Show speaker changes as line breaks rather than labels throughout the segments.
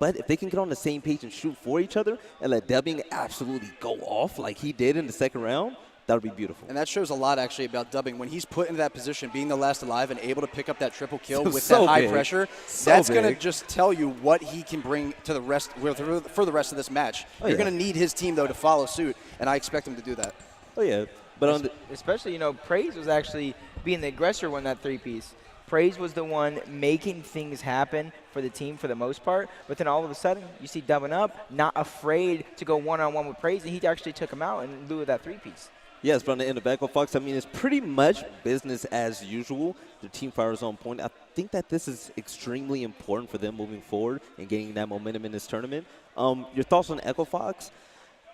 But if they can get on the same page and shoot for each other and let Dubbing absolutely go off like he did in the second round, that would be beautiful.
And that shows a lot, actually, about Dubbing. When he's put into that position, being the last alive and able to pick up that triple kill with
so
that high
big.
pressure,
So
that's
big.
going to just tell you what he can bring to the rest for the rest of this match. You're going to need his team, though, to follow suit, and I expect him to do that.
Oh, yeah. But on
especially, Praise was actually being the aggressor when that three-piece. Praise was the one making things happen for the team for the most part, but then all of a sudden you see Dubbing Up not afraid to go one-on-one with Praise, and he actually took him out in lieu of that three-piece.
Yes, but on the end of Echo Fox, I mean, it's pretty much business as usual. The team fire is on point. I think that this is extremely important for them moving forward and gaining that momentum in this tournament. Your thoughts on Echo Fox?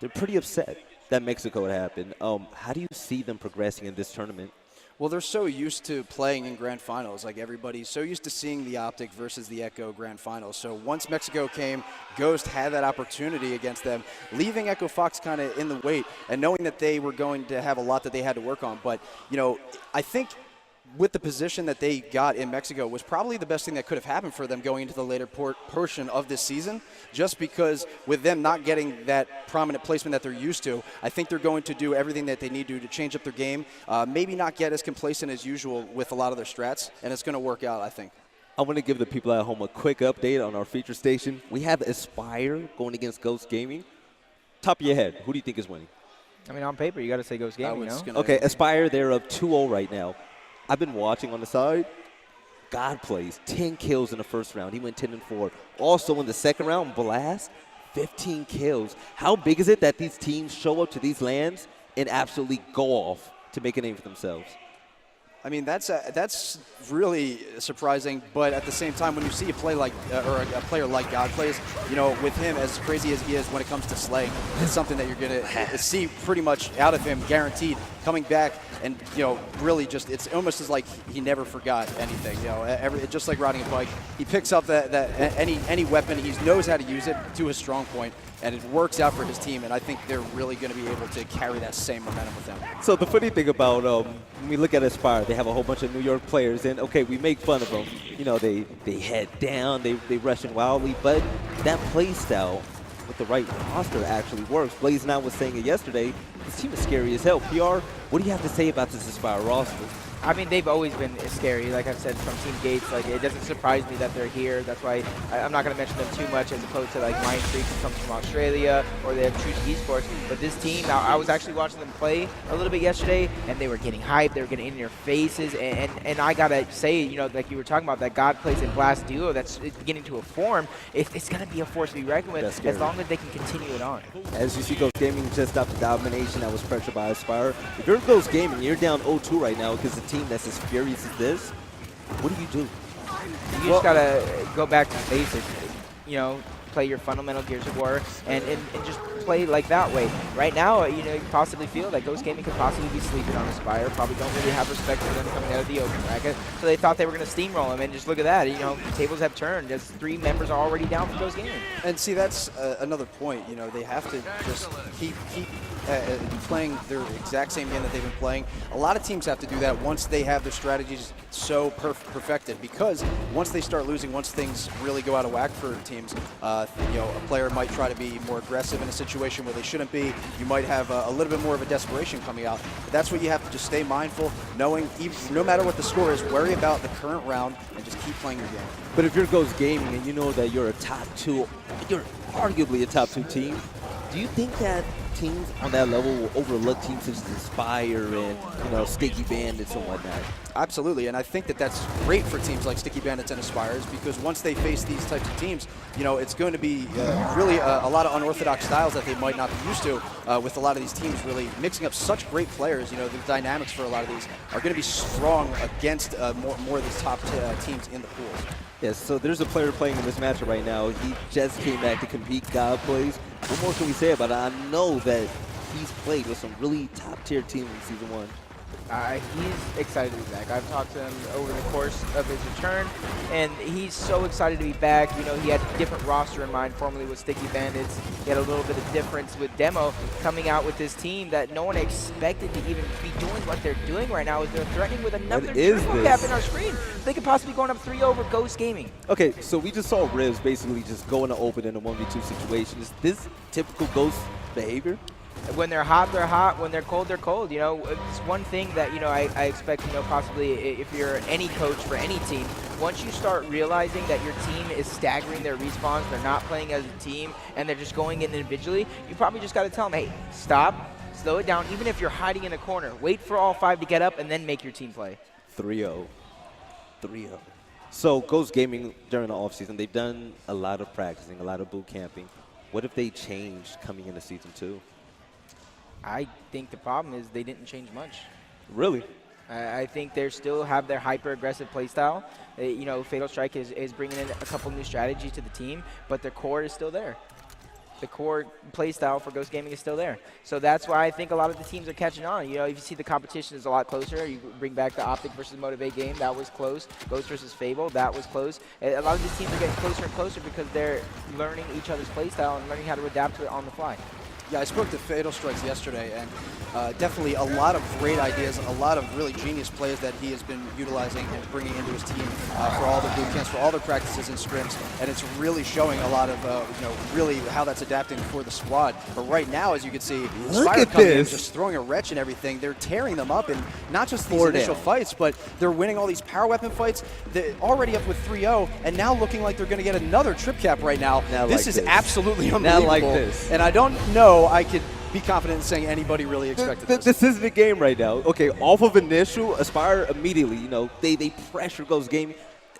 They're pretty upset that Mexico had happened. How do you see them progressing in this tournament?
Well, they're so used to playing in grand finals. Like, everybody's so used to seeing the Optic versus the Echo grand finals. So once Mexico came, Ghost had that opportunity against them, leaving Echo Fox kind of in the wait and knowing that they were going to have a lot that they had to work on. But, I think with the position that they got in Mexico was probably the best thing that could have happened for them going into the later portion of this season, just because with them not getting that prominent placement that they're used to, I think they're going to do everything that they need to change up their game, maybe not get as complacent as usual with a lot of their strats, and it's going to work out, I think.
I want to give the people at home a quick update on our feature station. We have Aspire going against Ghost Gaming. Top of your head, who do you think is winning?
I mean, on paper, you got to say Ghost Gaming,
Okay, Aspire, they're up 2-0 right now. I've been watching on the side. God plays 10 kills in the first round. He went 10-4. Also in the second round, Blast, 15 kills. How big is it that these teams show up to these lands and absolutely go off to make a name for themselves?
I mean, that's really surprising, but at the same time, when you see a player like God plays, with him, as crazy as he is when it comes to slaying, it's something that you're going to see pretty much out of him, guaranteed, coming back and, really just, it's almost as like he never forgot anything, just like riding a bike. He picks up any weapon, he knows how to use it to his strong point, and it works out for his team, and I think they're really going to be able to carry that same momentum with them.
So the funny thing about when we look at Aspire, they have a whole bunch of New York players, and okay, we make fun of them. They head down, they rush in wildly, but that play style with the right roster actually works. Blaze and I was saying it yesterday. This team is scary as hell. PR, what do you have to say about this Aspire roster?
I mean, they've always been scary, like I've said, from Team Gates. Like, it doesn't surprise me that they're here. That's why I'm not going to mention them too much as opposed to, like, Mind Freak, who comes from Australia, or they have Choose Esports. But this team, I was actually watching them play a little bit yesterday, and they were getting hyped. They were getting in your faces. And I got to say, like you were talking about, that God plays in Blast duo that's beginning to form. It's going to be a force to be reckoned with as long as they can continue it on.
As you see, Ghost Gaming just stopped the domination that was pressured by Aspire. If you're Ghost Gaming, you're down 0-2 right now because the team that's as furious as this, what do?
You just got to go back to basics, play your fundamental Gears of War and just play like that way. Right now, you possibly feel that Ghost Gaming could possibly be sleeping on Aspire, probably don't really have respect for them coming out of the open bracket, so they thought they were going to steamroll them, and just look at that, the tables have turned. There's 3 members are already down for Ghost Gaming.
And see, that's another point, they have to just keep playing their exact same game that they've been playing. A lot of teams have to do that once they have their strategies so perfected, because once they start losing, once things really go out of whack for teams, a player might try to be more aggressive in a situation where they shouldn't be. You might have a little bit more of a desperation coming out. But that's what you have to just stay mindful, knowing no matter what the score is, worry about the current round and just keep playing your game.
But if you're Ghost Gaming and you know that you're you're arguably a top 2 team, do you think that teams on that level will overlook teams such as Aspire and, Sticky Bandits and whatnot?
Absolutely, and I think that that's great for teams like Sticky Bandits and Aspires, because once they face these types of teams, it's going to be really a lot of unorthodox styles that they might not be used to, with a lot of these teams really mixing up such great players. The dynamics for a lot of these are going to be strong against more of these top teams in the pools.
Yes, so there's a player playing in this matchup right now. He just came back to compete. God plays. What more can we say about it? I know that he's played with some really top-tier teams in Season 1.
He's excited to be back. I've talked to him over the course of his return, and he's so excited to be back. You know, he had a different roster in mind formerly with Sticky Bandits. He had a little bit of difference with Demo coming out with this team that no one expected to even be doing what they're doing right now. Is they're threatening with another triple cap in our screen. They could possibly be going up 3 over Ghost Gaming.
Okay, so we just saw Rivs basically just go in the open in a 1v2 situation. Is this typical Ghost behavior?
When they're hot, they're hot. When they're cold, they're cold. You know, it's one thing that, you know, I expect, you know, possibly if you're any coach for any team, once you start realizing that your team is staggering their respawns, they're not playing as a team, and they're just going in individually, you probably just got to tell them, hey, stop, slow it down. Even if you're hiding in a corner, wait for all 5 to get up and then make your team play.
3-0. 3-0. So Ghost Gaming during the offseason, they've done a lot of practicing, a lot of boot camping. What if they changed coming into Season 2?
I think the problem is they didn't change much.
Really?
I think they still have their hyper-aggressive playstyle. You know, Fatal Strike is bringing in a couple new strategies to the team, but the core is still there. The core playstyle for Ghost Gaming is still there. So that's why I think a lot of the teams are catching on. You know, if you see the competition is a lot closer, you bring back the Optic versus Motivate game, that was close. Ghost versus Fable, that was close. A lot of these teams are getting closer and closer because they're learning each other's playstyle and learning how to adapt to it on the fly.
Yeah, I spoke to Fatal Strikes yesterday, and definitely a lot of great ideas, a lot of really genius plays that he has been utilizing and bringing into his team for all the boot camps, for all their practices and scrims, and it's really showing a lot of, you know, really how that's adapting for the squad. But right now, as you can see, Spire coming in, just throwing a wretch and everything. They're tearing them up, and not just these initial fights, but they're winning all these power weapon fights. They're already up with 3-0, and now looking like they're going to get another trip cap right now. This is absolutely unbelievable.
Not like this.
And I don't know I could be confident in saying anybody really expected this.
This is the game right now. Okay, off of initial, Aspire immediately, you know, they pressure Ghost Gaming.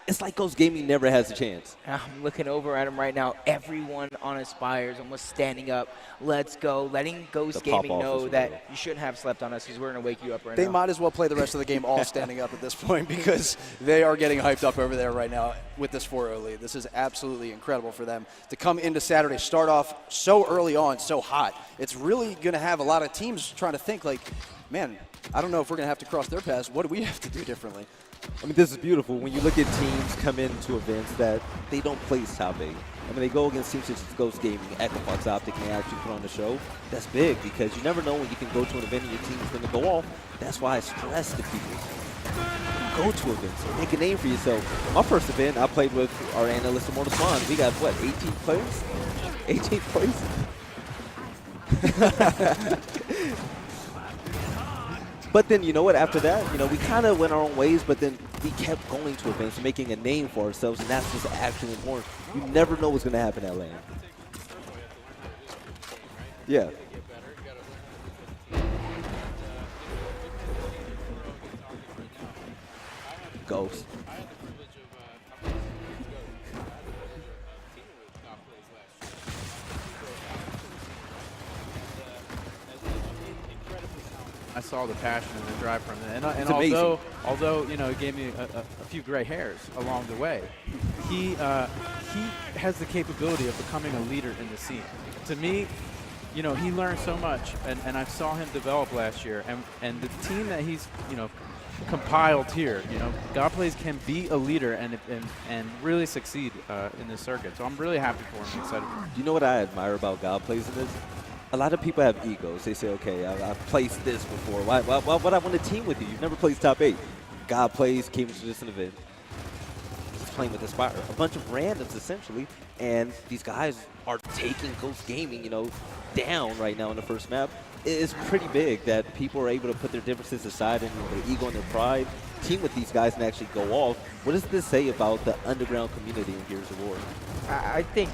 It's like Ghost Gaming never has a chance.
I'm looking over at him right now. Everyone on Aspire is almost standing up. Let's go. Letting Ghost Gaming know that you shouldn't have slept on us because we're going to wake you up right now.
They might as well play the rest of the game all standing up at this point because they are getting hyped up over there right now with this 4-0 lead. This is absolutely incredible for them to come into Saturday, start off so early on, so hot. It's really going to have a lot of teams trying to think like, man, I don't know if we're going to have to cross their paths. What do we have to do differently?
I mean, this is beautiful. When you look at teams come into events that they don't place top 8. I mean, they go against teams such as Ghost Gaming, Echo Fox Optic, and they actually put on the show. That's big because you never know when you can go to an event and your team's going to go off. That's why I stress to people. Go to events. Make a name for yourself. My first event, I played with our analyst, Immortal Swan. We got, what, 18 players? 18 players? But then, you know what, after that, you know, we kind of went our own ways, but then we kept going to events and making a name for ourselves, and that's what's actually important. You never know what's going to happen at LAN. Yeah. Ghost.
I saw the passion and the drive from it, and although you know, it gave me a few gray hairs along the way, he has the capability of becoming a leader in the scene. To me, you know, he learned so much, and I saw him develop last year, and the team that he's, you know, compiled here, you know, Godplays can be a leader and really succeed in this circuit. So I'm really happy for him. Excited for him.
You know what I admire about Godplays in this? A lot of people have egos. They say, okay, I've placed this before. Why would I want to team with you? You've never placed top 8. Godplays came to this event. He's playing with Aspire. A bunch of randoms, essentially. And these guys are taking Ghost Gaming, you know, down right now in the first map. It's pretty big that people are able to put their differences aside and, you know, their ego and their pride, team with these guys and actually go off. What does this say about the underground community in Gears of War?
I think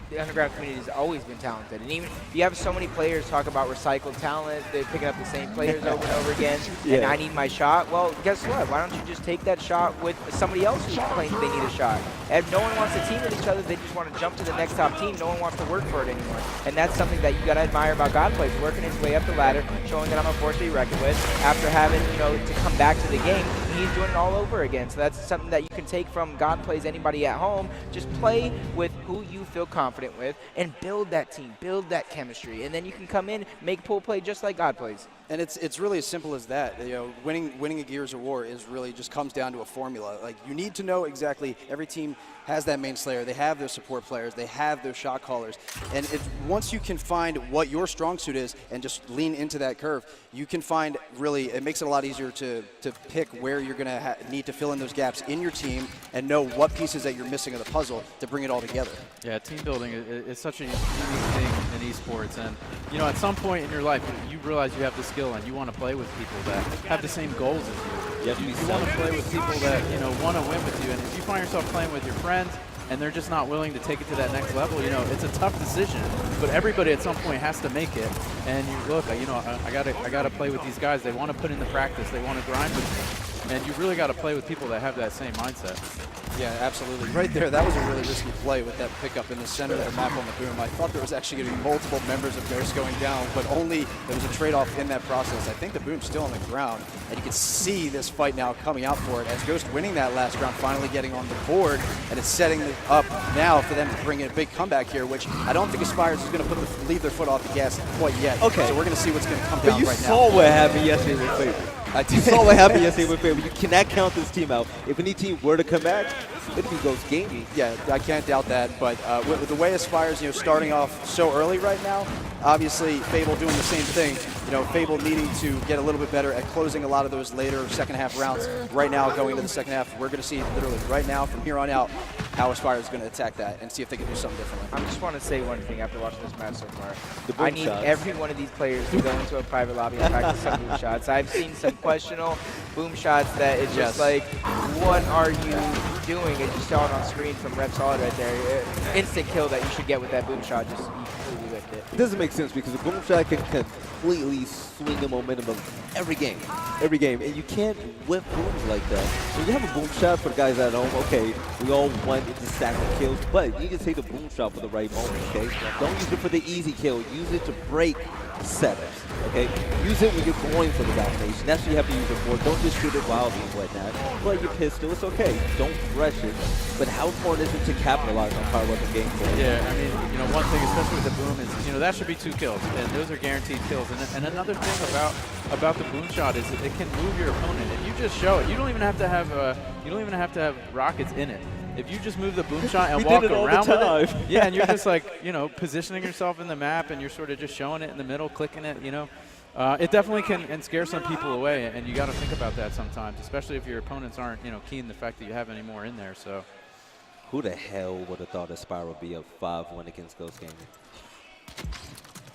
the underground community has always been talented, and even you have so many players talk about recycled talent. They're picking up the same players over and over again.
Yeah. And
I need my shot. Well, guess what? Why don't you just take that shot with somebody else who's claims they need a shot? And no one wants to team with each other. They just want to jump to the next top team. No one wants to work for it anymore. And that's something that you got to admire about Godplays, working his way up the ladder, showing that I'm a force to be reckoned with. After having, you know, to come back to the game, he's doing it all over again. So that's something that you can take from Godplays. Anybody at home, just play with who you feel confident with and build that team, build that chemistry, and then you can come in, make pool play just like Godplays.
And it's really as simple as that. You know, winning a Gears of War is really just comes down to a formula. Like, you need to know exactly, every team has that main slayer, they have their support players, they have their shot callers, and once you can find what your strong suit is and just lean into that curve, you can find really, it makes it a lot easier to pick where you're going to need to fill in those gaps in your team and know what pieces that you're missing of the puzzle to bring it all together.
Yeah, team building is such a unique thing in esports, and you know, at some point in your life, you realize you have the skill and you want to play with people that have the same goals as you. You want to play with people that, you know, want to win with you, and if you find yourself playing with your friends and they're just not willing to take it to that next level, you know, it's a tough decision, but everybody at some point has to make it. And you look, you know, I gotta play with these guys. They want to put in the practice, they want to grind with me, and you really got to play with people that have that same mindset.
Yeah, absolutely. Right there, that was a really risky play with that pickup in the center of the map on the boom. I thought there was actually going to be multiple members of Ghost going down, but only there was a trade-off in that process. I think the boom's still on the ground, and you can see this fight now coming out for it as Ghost winning that last round, finally getting on the board, and it's setting it up now for them to bring in a big comeback here, which I don't think Aspires is going to leave their foot off the gas quite yet.
Okay.
So we're going to see what's going to come
but
down
you
right now.
saw what happened yesterday with Faber. You saw what happened yesterday with Faber. You cannot count this team out. If any team were to come back, it'd be Ghost Gaming.
Yeah, I can't doubt that. But with the way Aspires, you know, starting off so early right now, obviously Fable doing the same thing. You know, Fable needing to get a little bit better at closing a lot of those later second half rounds. Right now, going into the second half, we're going to see literally right now from here on out how Aspire is going to attack that and see if they can do something differently.
I just want to say one thing after watching this match so far.
The boom
I need
shots.
every one of these players to go into a private lobby and practice some boom shots. I've seen some questionable boom shots that it's just like, what are you doing? And you saw it on screen from Rep Solid right there. Instant kill that you should get with that boom shot. Just you completely whipped it.
It doesn't make sense because the boom shot can completely swing the momentum of every game, and you can't whip booms like that. When you have a boom shot for the guys at home, okay, we all want it to stack the kills, but you can take the boom shot for the right moment, okay? Don't use it for the easy kill. Use it to break setups, okay? Use it when you're going for the domination. That's what you have to use it for. Don't just shoot it wildly and whatnot. But your pistol, it's okay. Don't rush it. But how important is it to capitalize on power weapon gameplay?
Yeah, I mean, you know, one thing, especially with the boom, is, you know, that should be 2 kills, and those are guaranteed kills. And another thing about the boom shot is that it can move your opponent. If you just show it, you don't even have to have rockets in it. If you just move the boom shot and walk around with it, yeah, and you're just like, you know, positioning yourself in the map, and you're sort of just showing it in the middle, clicking it, you know, it definitely can scare some people away, and you got to think about that sometimes, especially if your opponents aren't, you know, keen the fact that you have any more in there. So,
who the hell would have thought Aspire would be up 5-1 against Ghost Gaming?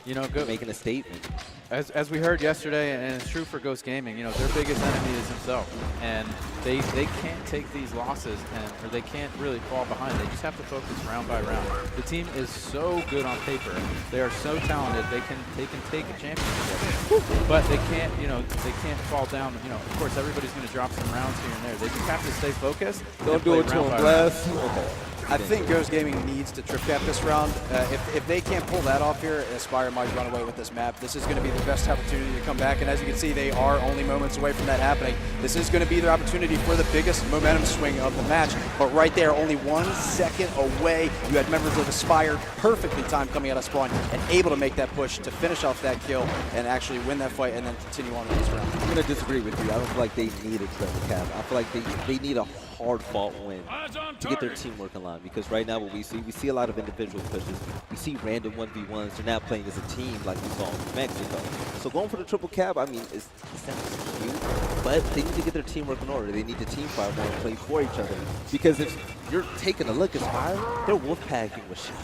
You know,
making a statement.
As we heard yesterday, and it's true for Ghost Gaming, you know, their biggest enemy is himself, and they can't take these losses, or they can't really fall behind. They just have to focus round by round. The team is so good on paper; they are so talented. They can take a championship, but they can't, you know, they can't fall down. You know, of course, everybody's going to drop some rounds here and there. They just have to stay focused.
Don't do it to them, Blast. Okay.
I think Ghost Gaming needs to trip cap this round. If they can't pull that off here, Aspire might run away with this map. This is going to be the best opportunity to come back, and as you can see, they are only moments away from that happening. This is going to be their opportunity for the biggest momentum swing of the match, but right there, only 1 second away, you had members of Aspire perfectly timed coming out of spawn and able to make that push to finish off that kill and actually win that fight and then continue on with this round.
I'm going to disagree with you. I don't feel like they need a triple cap. I feel like they need a hard-fought win to get their teamwork in line, because right now what we see a lot of individual pushes. We see random 1v1s. They're not playing as a team like we saw in Mexico. So going for the triple cap, I mean, it sounds cute, but they need to get their teamwork in order. They need to team fight more and play for each other, because if you're taking a look at Aspire, they're wolf packing with shit.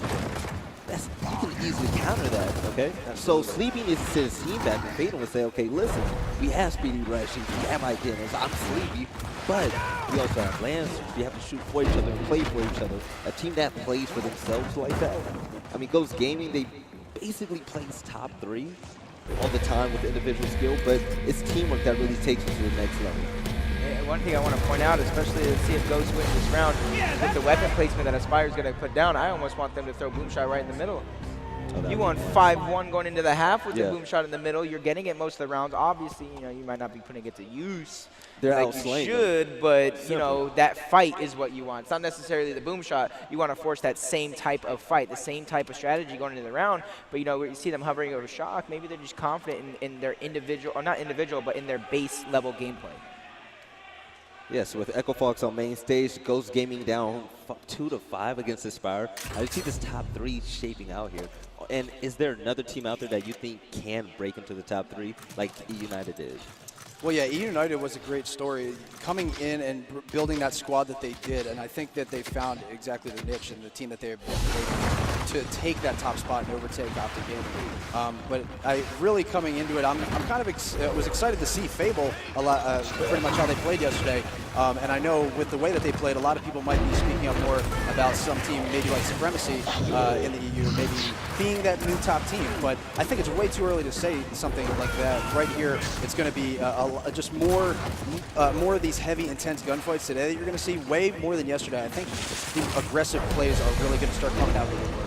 You can easily counter that, okay? So Sleepy needs to sit his team back and Fatal and say, okay, listen, we have Speedy Rush, we have Identities, I'm Sleepy, but we also have Lancers. We have to shoot for each other and play for each other. A team that plays for themselves like that. I mean, Ghost Gaming, they basically plays top 3 all the time with individual skill, but it's teamwork that really takes us to the next level.
One thing I want to point out, especially to see if Ghost wins this round, with the weapon placement that Aspire is going to put down, I almost want them to throw Boomshot right in the middle. You won 5-1 going into the half with
Yeah.
the boom shot in the middle. You're getting it most of the rounds. Obviously, you know, you might not be putting it to use
They're
like
outslaying
you
them.
should, but, you know, that fight is what you want. It's not necessarily the boom shot. You want to force that same type of fight, the same type of strategy going into the round. But, you know, where you see them hovering over shock, maybe they're just confident in their individual, or not individual, but in their base level gameplay.
Yes, with Echo Fox on main stage, Ghost Gaming down 2-5 against Aspire. I just see this top 3 shaping out here. And is there another team out there that you think can break into the top 3 like E United did?
Well, yeah, E United was a great story, coming in and building that squad that they did, and I think that they found exactly the niche and the team that they're to take that top spot and overtake Optic Gaming. But really coming into it, I'm kind of was excited to see Fable a lot, pretty much how they played yesterday. And I know with the way that they played, a lot of people might be speaking up more about some team, maybe like Supremacy in the EU, maybe being that new top team. But I think it's way too early to say something like that. Right here, it's going to be just more of these heavy, intense gunfights today that you're going to see way more than yesterday. I think the aggressive plays are really going to start coming out of the woodwork.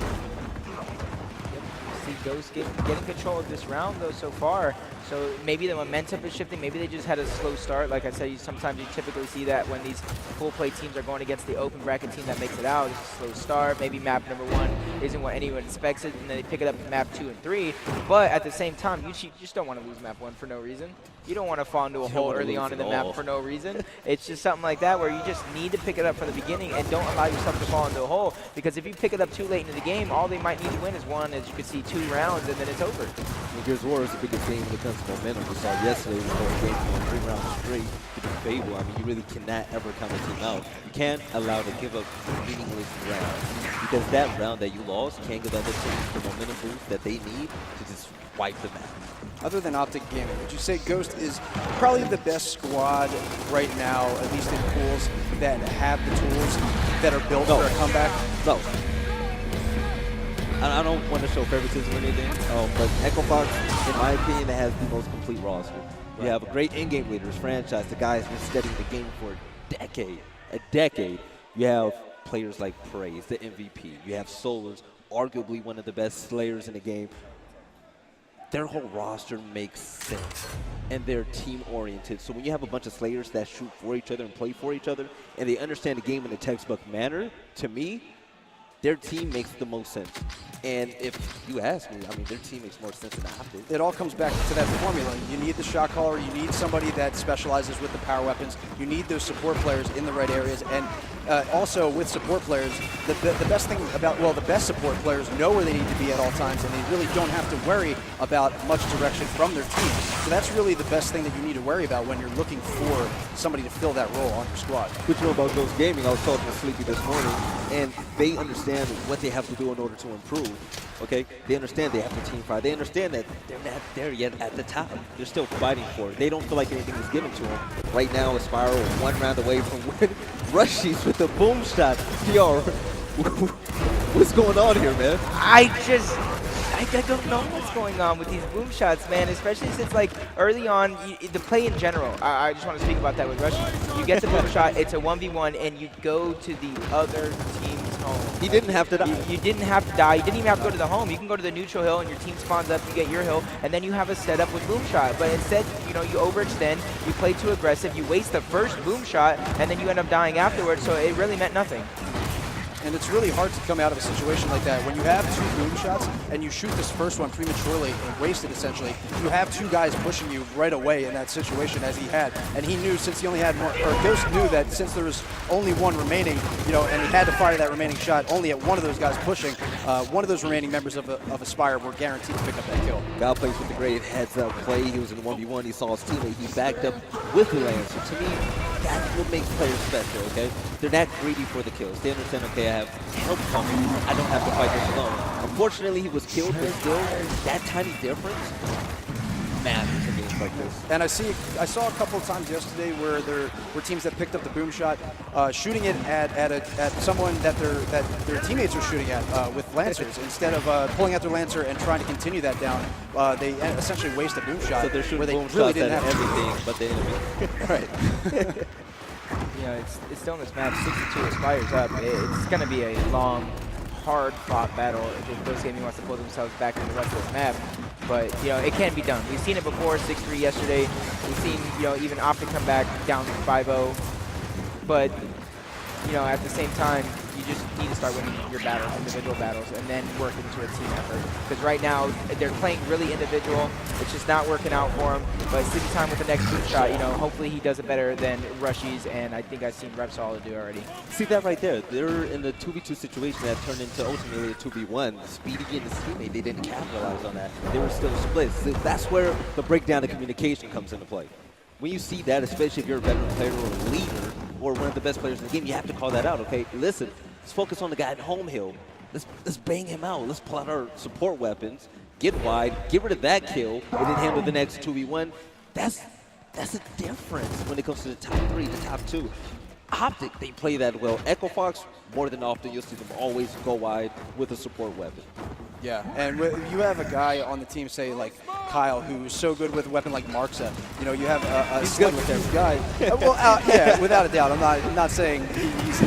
See Ghost getting control of this round, though, so far. So maybe the momentum is shifting. Maybe they just had a slow start. Like I said, sometimes you typically see that when these full play teams are going against the open bracket team that makes it out. It's a slow start. Maybe map number 1 isn't what anyone expects it, and then they pick it up in map 2 and 3. But at the same time, you just don't want to lose map 1 for no reason. You don't want to fall into a hole early on in the map for no reason. It's just something like that where you just need to pick it up from the beginning and don't allow yourself to fall into a hole. Because if you pick it up too late into the game, all they might need to win is one, as you can see, 2 rounds, and then it's over.
Gears of War is the biggest game when it comes to momentum. We saw yesterday with a game going 3 rounds straight to the Fable. I mean, you really cannot ever count a team out. You can't allow to give up meaningless rounds, because that round that you lost can give other teams the momentum boost that they need to just wipe the map.
Other than Optic Gaming, would you say Ghost is probably the best squad right now, at least in pools, that have the tools that are built for a comeback?
No. I don't want to show favoritism or anything, but Echo Fox, in my opinion, has the most complete roster. You have a great in-game leaders franchise. The guy's been studying the game for a decade. You have players like Praise, the MVP. You have Solars, arguably one of the best slayers in the game. Their whole roster makes sense, and they're team-oriented. So when you have a bunch of slayers that shoot for each other and play for each other, and they understand the game in a textbook manner, to me, their team makes the most sense. And if you ask me, I mean, their team makes more sense than Optic.
It all comes back to that formula. You need the shot caller. You need somebody that specializes with the power weapons. You need those support players in the right areas. And also with support players, the best thing about, well, the best support players know where they need to be at all times, and they really don't have to worry about much direction from their team. So that's really the best thing that you need to worry about when you're looking for somebody to fill that role on your squad.
What you know about Ghost Gaming, I was talking to Sleepy this morning, and they understand what they have to do in order to improve. Okay, they understand they have to team fight. They understand that they're not there yet at the top. They're still fighting for it. They don't feel like anything is given to them. Right now, Aspire is 1 round away from winning. Rushies with the boom shot. PR, what's going on here, man?
I don't know what's going on with these boom shots, man, especially since, like, early on, the play in general, I just want to speak about that with Rushy. You get the boom shot, it's a 1v1, and you go to the other team's home.
He didn't have to die.
You didn't have to die. You didn't even have to go to the home. You can go to the neutral hill, and your team spawns up, you get your hill, and then you have a setup with boom shot. But instead, you know, you overextend, you play too aggressive, you waste the first boom shot, and then you end up dying afterwards, so it really meant nothing.
And it's really hard to come out of a situation like that. When you have 2 boom shots and you shoot this first one prematurely and waste it, essentially, you have 2 guys pushing you right away in that situation, as he had. And he knew, since he only had more, or Ghost knew that since there was only 1 remaining, you know, and he had to fire that remaining shot only at one of those guys pushing, one of those remaining members of Aspire were guaranteed to pick up that kill.
Gal plays with the great heads-up play. He was in 1v1. He saw his teammate. He backed up with the Lancer. To me, that's what makes players special, okay? They're not greedy for the kills. They understand, okay, I have help coming. I don't have to fight this alone. Unfortunately, he was killed, but still, that tiny difference matters in games like this.
And I saw a couple of times yesterday where there were teams that picked up the boom shot, shooting it at someone that their teammates are shooting at with lancers. Instead of pulling out their lancer and trying to continue that down, they essentially waste a boom shot.
So they're shooting
where they
boom
really
shots
didn't
at
have
everything but the enemy.
Right.
You know, it's still in this map. 62 Aspires up. It's going to be a long, hard-fought battle if Ghost Gaming wants to pull themselves back in the rest of this map. But, you know, it can be done. We've seen it before, 6-3 yesterday. We've seen, you know, even Optic come back down 5-0. But, you know, at the same time, you just need to start winning your battles, individual battles, and then work into a team effort. Because right now, they're playing really individual. It's just not working out for them. But City Time with the next boot shot, you know, hopefully he does it better than Rushies, and I think I've seen Repsol do already.
See that right there? They're in a 2v2 situation that turned into ultimately a 2v1. Speedy and his teammate, they didn't capitalize on that. They were still split. So that's where the breakdown of communication comes into play. When you see that, especially if you're a veteran player or a leader or one of the best players in the game, you have to call that out, okay? Listen, let's focus on the guy at home hill. Let's bang him out. Let's pull out our support weapons, get wide, get rid of that kill, and then handle the next 2v1. That's a difference when it comes to the top 3, the top 2. Optic, they play that well. Echo Fox, more than often, you'll see them always go wide with a support weapon.
Yeah, and you have a guy on the team, say like Kyle, who's so good with a weapon like Marksa. You know, you have a
He's good with
every guy. Yeah, without a doubt. I'm not saying he's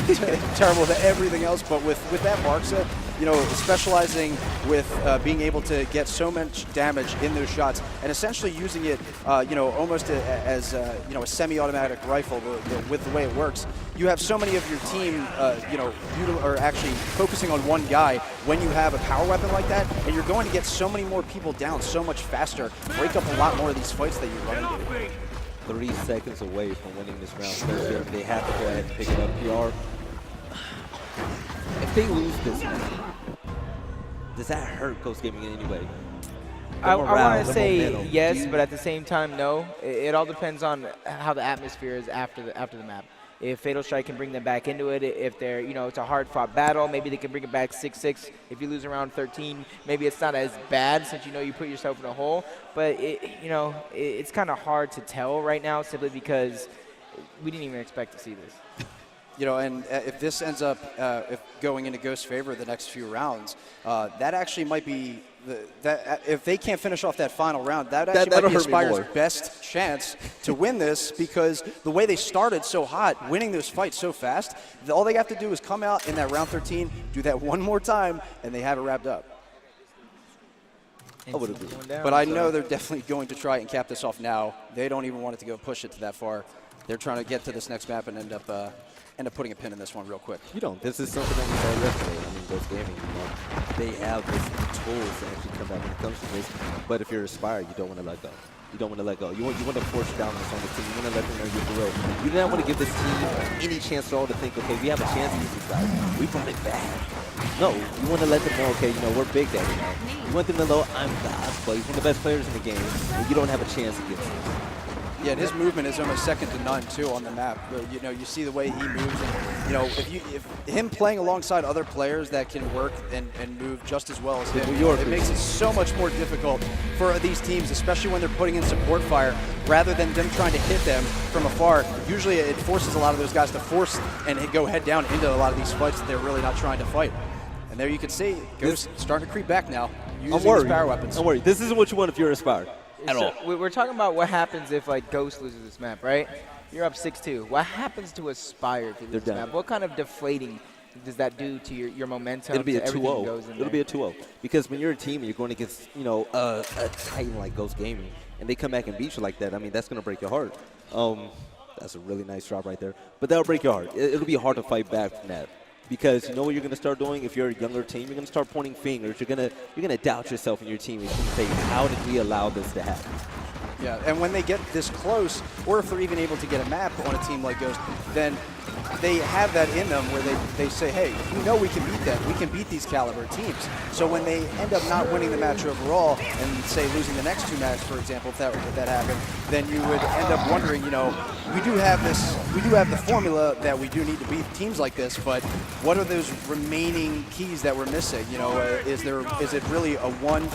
terrible with everything else, but with that Marksa, you know, specializing with being able to get so much damage in those shots, and essentially using it, you know, almost as you know, a semi-automatic rifle. With the way it works, you have so many of your team, you know, are actually focusing on one guy when you have a power weapon like that, and you're going to get so many more people down so much faster, break up a lot more of these fights that you run into.
3 seconds away from winning this round. So they have to go ahead and pick it up. PR, if they lose this one, does that hurt Ghost Gaming in any way?
I want to say yes, but at the same time, no. It all depends on how the atmosphere is after the map. If Fatal Strike can bring them back into it, if they're, you know, it's a hard-fought battle, maybe they can bring it back 6-6. If you lose around 13, maybe it's not as bad since you know you put yourself in a hole. But, you know, it's kind of hard to tell right now simply because we didn't even expect to see this.
You know, and if this ends up if going into Ghost's favor the next few rounds, that actually might be if they can't finish off that final round, that actually might be Aspire's best chance to win this, because the way they started so hot, winning those fights so fast, all they have to do is come out in that round 13, do that one more time, and they have it wrapped up.
I would agree.
But I know they're definitely going to try and cap this off now. They don't even want it to go push it to that far. They're trying to get to this next map and end up putting a pin in this one real quick.
You know, this is something that we saw yesterday. I mean, Ghost Gaming, you know, they have the tools to actually come back when it comes to this. But if you're Aspire, you don't want to let go. You don't want to let go. You want to force dominance on the team. You want to let them know you're for real. You don't want to give this team any chance at all to think, okay, we have a chance against these guys. We brought it back. No, you want to let them know, okay, you know, we're Big Daddy now. You want them to know I'm God, but he's one of the best players in the game, and you don't have a chance against him.
Yeah, and his movement is almost second to none too on the map. You know, you see the way he moves, and you know, if him playing alongside other players that can work and move just as well as him, it makes it so much more difficult for these teams, especially when they're putting in support fire rather than them trying to hit them from afar. Usually, it forces a lot of those guys to force and go head down into a lot of these fights that they're really not trying to fight. And there you can see, Ghost starting to creep back now, using his power weapons.
Don't worry, this isn't what you want if you're Aspire. At all.
We're talking about what happens if, like, Ghost loses this map, right? You're up 6-2. What happens to Aspire if you lose this map? What kind of deflating does that do to your momentum?
It'll be a 2-0. It'll be a 2-0. Because when you're a team and you're going against, you know, a titan like Ghost Gaming, and they come back and beat you like that, I mean, that's going to break your heart. That's a really nice drop right there. But that'll break your heart. It'll be hard to fight back from that. Because you know what you're going to start doing if you're a younger team? You're going to start pointing fingers. You're going to doubt yourself and your team. You're going to say, how did we allow this to happen?
Yeah, and when they get this close, or if they're even able to get a map on a team like Ghost, then they have that in them where they say, hey, you know we can beat them. We can beat these caliber teams. So when they end up not winning the match overall and, say, losing the next 2 matches, for example, if that happened, then you would end up wondering, you know, we do have the formula that we do need to beat teams like this, but what are those remaining keys that we're missing? You know, is it really a one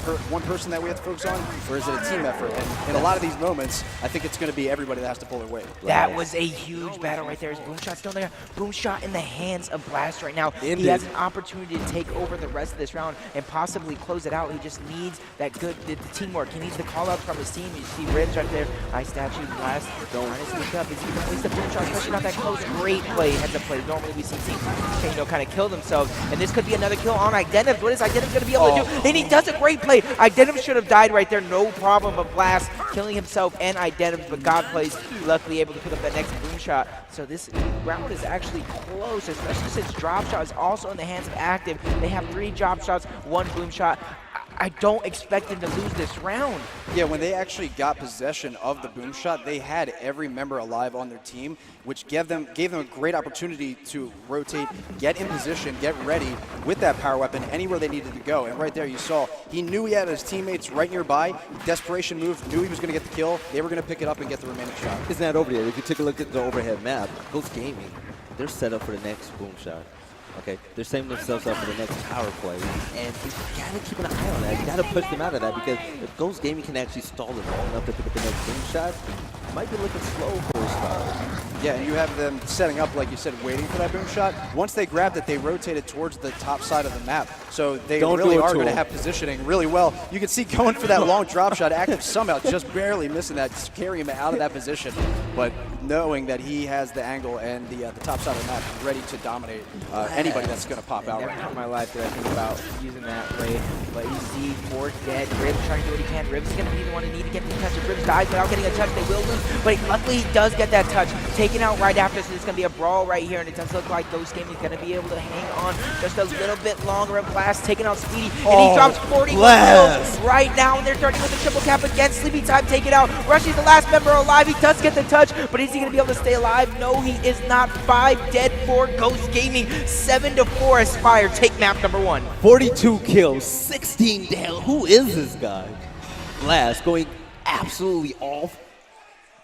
person that we have to focus on, or is it a team effort? And in a lot of these moments, I think it's going to be everybody that has to pull their weight.
That was a huge battle right there. His boom shot still there. a boom shot in the hands of Blast right now.
Indeed.
He has an opportunity to take over the rest of this round and possibly close it out. He just needs that good the teamwork. He needs the call out from his team. You see Ribs right there. Ice statue, Blast, trying to sneak up. Is he going to waste the boom shot? Especially not that close. Great play, heads up play. Normally we see teams, kind of kill themselves. And this could be another kill on Identiv. What is Identiv going to be able to do? And he does a great play. Identiv should have died right there. No problem, but Blast killing himself and Identiv, but God plays luckily able to pick up that next boom shot. So this round is actually close, especially since drop shot is also in the hands of Active. They have 3 drop shots, 1 boom shot. I don't expect them to lose this round.
Yeah, when they actually got possession of the boom shot, they had every member alive on their team, which gave them a great opportunity to rotate, get in position, get ready with that power weapon anywhere they needed to go. And right there you saw, he knew he had his teammates right nearby. Desperation move, knew he was going to get the kill. They were going to pick it up and get the remaining shot.
Isn't that over there? If you take a look at the overhead map, Ghost Gaming, they're set up for the next boom shot. Okay, they're setting themselves up for the next power play, and you gotta keep an eye on that. You gotta push them out of that, because if Ghost Gaming can actually stall it long enough to pick up the next boom shot, it might be looking slow for a start.
Yeah, and you have them setting up, like you said, waiting for that boom shot. Once they grabbed it, they rotated towards the top side of the map, so they really are going to have positioning really well. You can see going for that long drop shot, Active somehow just barely missing that, just carrying him out of that position, but knowing that he has the angle and the top side of the map ready to dominate anybody that's going to pop out
Never
right now.
in my life did I think about using that play, but you see Ford dead. Ribs trying to do what he can. Ribs is going to be the one who need to get the touch. If Ribs dies without getting a touch, they will lose, but luckily he does get that touch. Taken out right after, so there's going to be a brawl right here, and it does look like Ghost Gaming is going to be able to hang on just a little bit longer. And Blast taking out Speedy, and he drops 40 kills right now, and they're starting with a triple cap against Sleepy Time. Take it out. Rushy's the last member alive. He does get the touch, but is he going to be able to stay alive? No, he is not. 5 dead for Ghost Gaming. 7-4 Aspire. Take map number 1.
42 kills, 16 down. Who is this guy? Blast going absolutely off.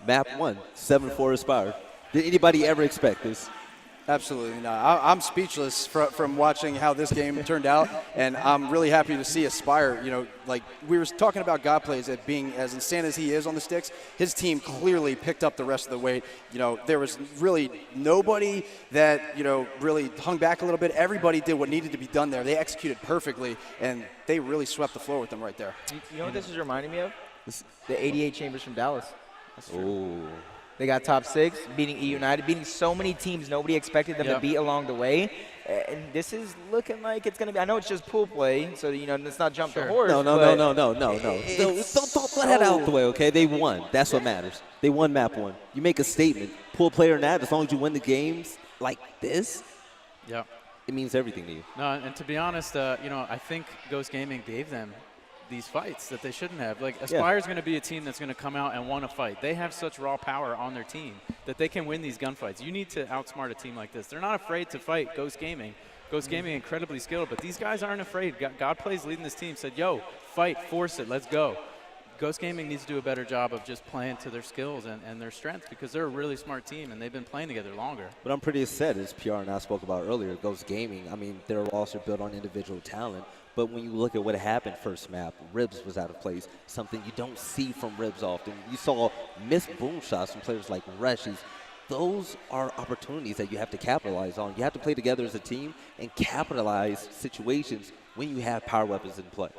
Map 1, 7-4 Aspire. Did anybody ever expect this?
Absolutely not. I'm speechless from watching how this game turned out, and I'm really happy to see Aspire. You know, like we were talking about God Plays at being as insane as he is on the sticks. His team clearly picked up the rest of the weight. You know, there was really nobody that really hung back a little bit. Everybody did what needed to be done there. They executed perfectly, and they really swept the floor with them right there.
You know what this is reminding me of? The 88 Chambers from Dallas.
Oh.
They got top 6, beating E United, beating so many teams nobody expected them to beat along the way. And this is looking like it's going to be, I know it's just pool play, so, let's not jump the horse.
No. Don't let that out the way, okay? They won. That's what matters. They won map 1. You make a statement, pool play or not, as long as you win the games like this, it means everything to you.
No, and to be honest, I think Ghost Gaming gave them these fights that they shouldn't have. Like, Aspire's going to be a team that's going to come out and want to fight. They have such raw power on their team that they can win these gunfights. You need to outsmart a team like this. They're not afraid to fight Ghost Gaming. Ghost Gaming incredibly skilled, but these guys aren't afraid. God Plays leading this team, said, yo, fight, force it, let's go. Ghost Gaming needs to do a better job of just playing to their skills and their strengths, because they're a really smart team and they've been playing together longer.
But I'm pretty upset, as PR and I spoke about earlier, Ghost Gaming, I mean, they're also built on individual talent. But when you look at what happened first map, Ribs was out of place, something you don't see from Ribs often. You saw missed boom shots from players like Rushies. Those are opportunities that you have to capitalize on. You have to play together as a team and capitalize situations when you have power weapons in play.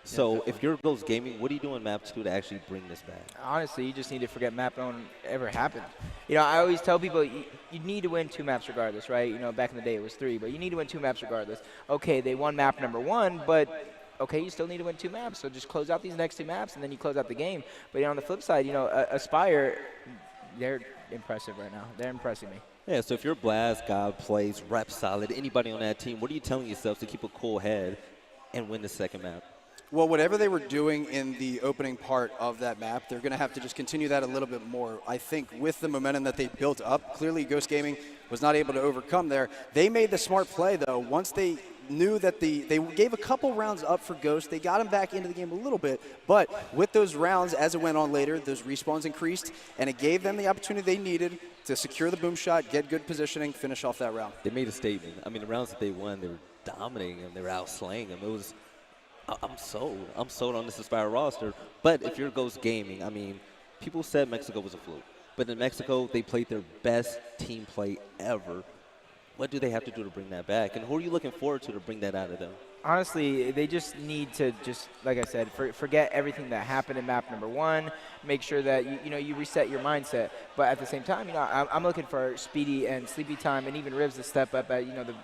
So if you're Ghost Gaming, what are you doing map 2 to actually bring this back?
Honestly, you just need to forget map 1 ever happened. I always tell people you need to win 2 maps regardless, right? Back in the day it was 3, but you need to win 2 maps regardless. Okay, they won map number 1, but okay, you still need to win 2 maps. So just close out these next 2 maps and then you close out the game. But on the flip side, Aspire, they're impressive right now. They're impressing me.
Yeah, so if you're Blast, God Plays, Rep Solid, anybody on that team, what are you telling yourself to keep a cool head and win the second map?
Well, whatever they were doing in the opening part of that map, they're going to have to just continue that a little bit more. I think with the momentum that they built up, clearly Ghost Gaming was not able to overcome there. They made the smart play, though. Once they knew that they gave a couple rounds up for Ghost, they got him back into the game a little bit. But with those rounds, as it went on later, those respawns increased, and it gave them the opportunity they needed to secure the boom shot, get good positioning, finish off that round.
They made a statement. I mean, the rounds that they won, they were dominating them. They were outslaying them. It was... I'm sold. I'm sold on this Aspire roster. But if you're Ghost Gaming, I mean, people said Mexico was a fluke. But in Mexico, they played their best team play ever. What do they have to do to bring that back? And who are you looking forward to bring that out of them?
Honestly, they just need to like I said, forget everything that happened in map number 1. Make sure that you reset your mindset. But at the same time, I'm looking for Speedy and Sleepy Time and even Rivs to step up at the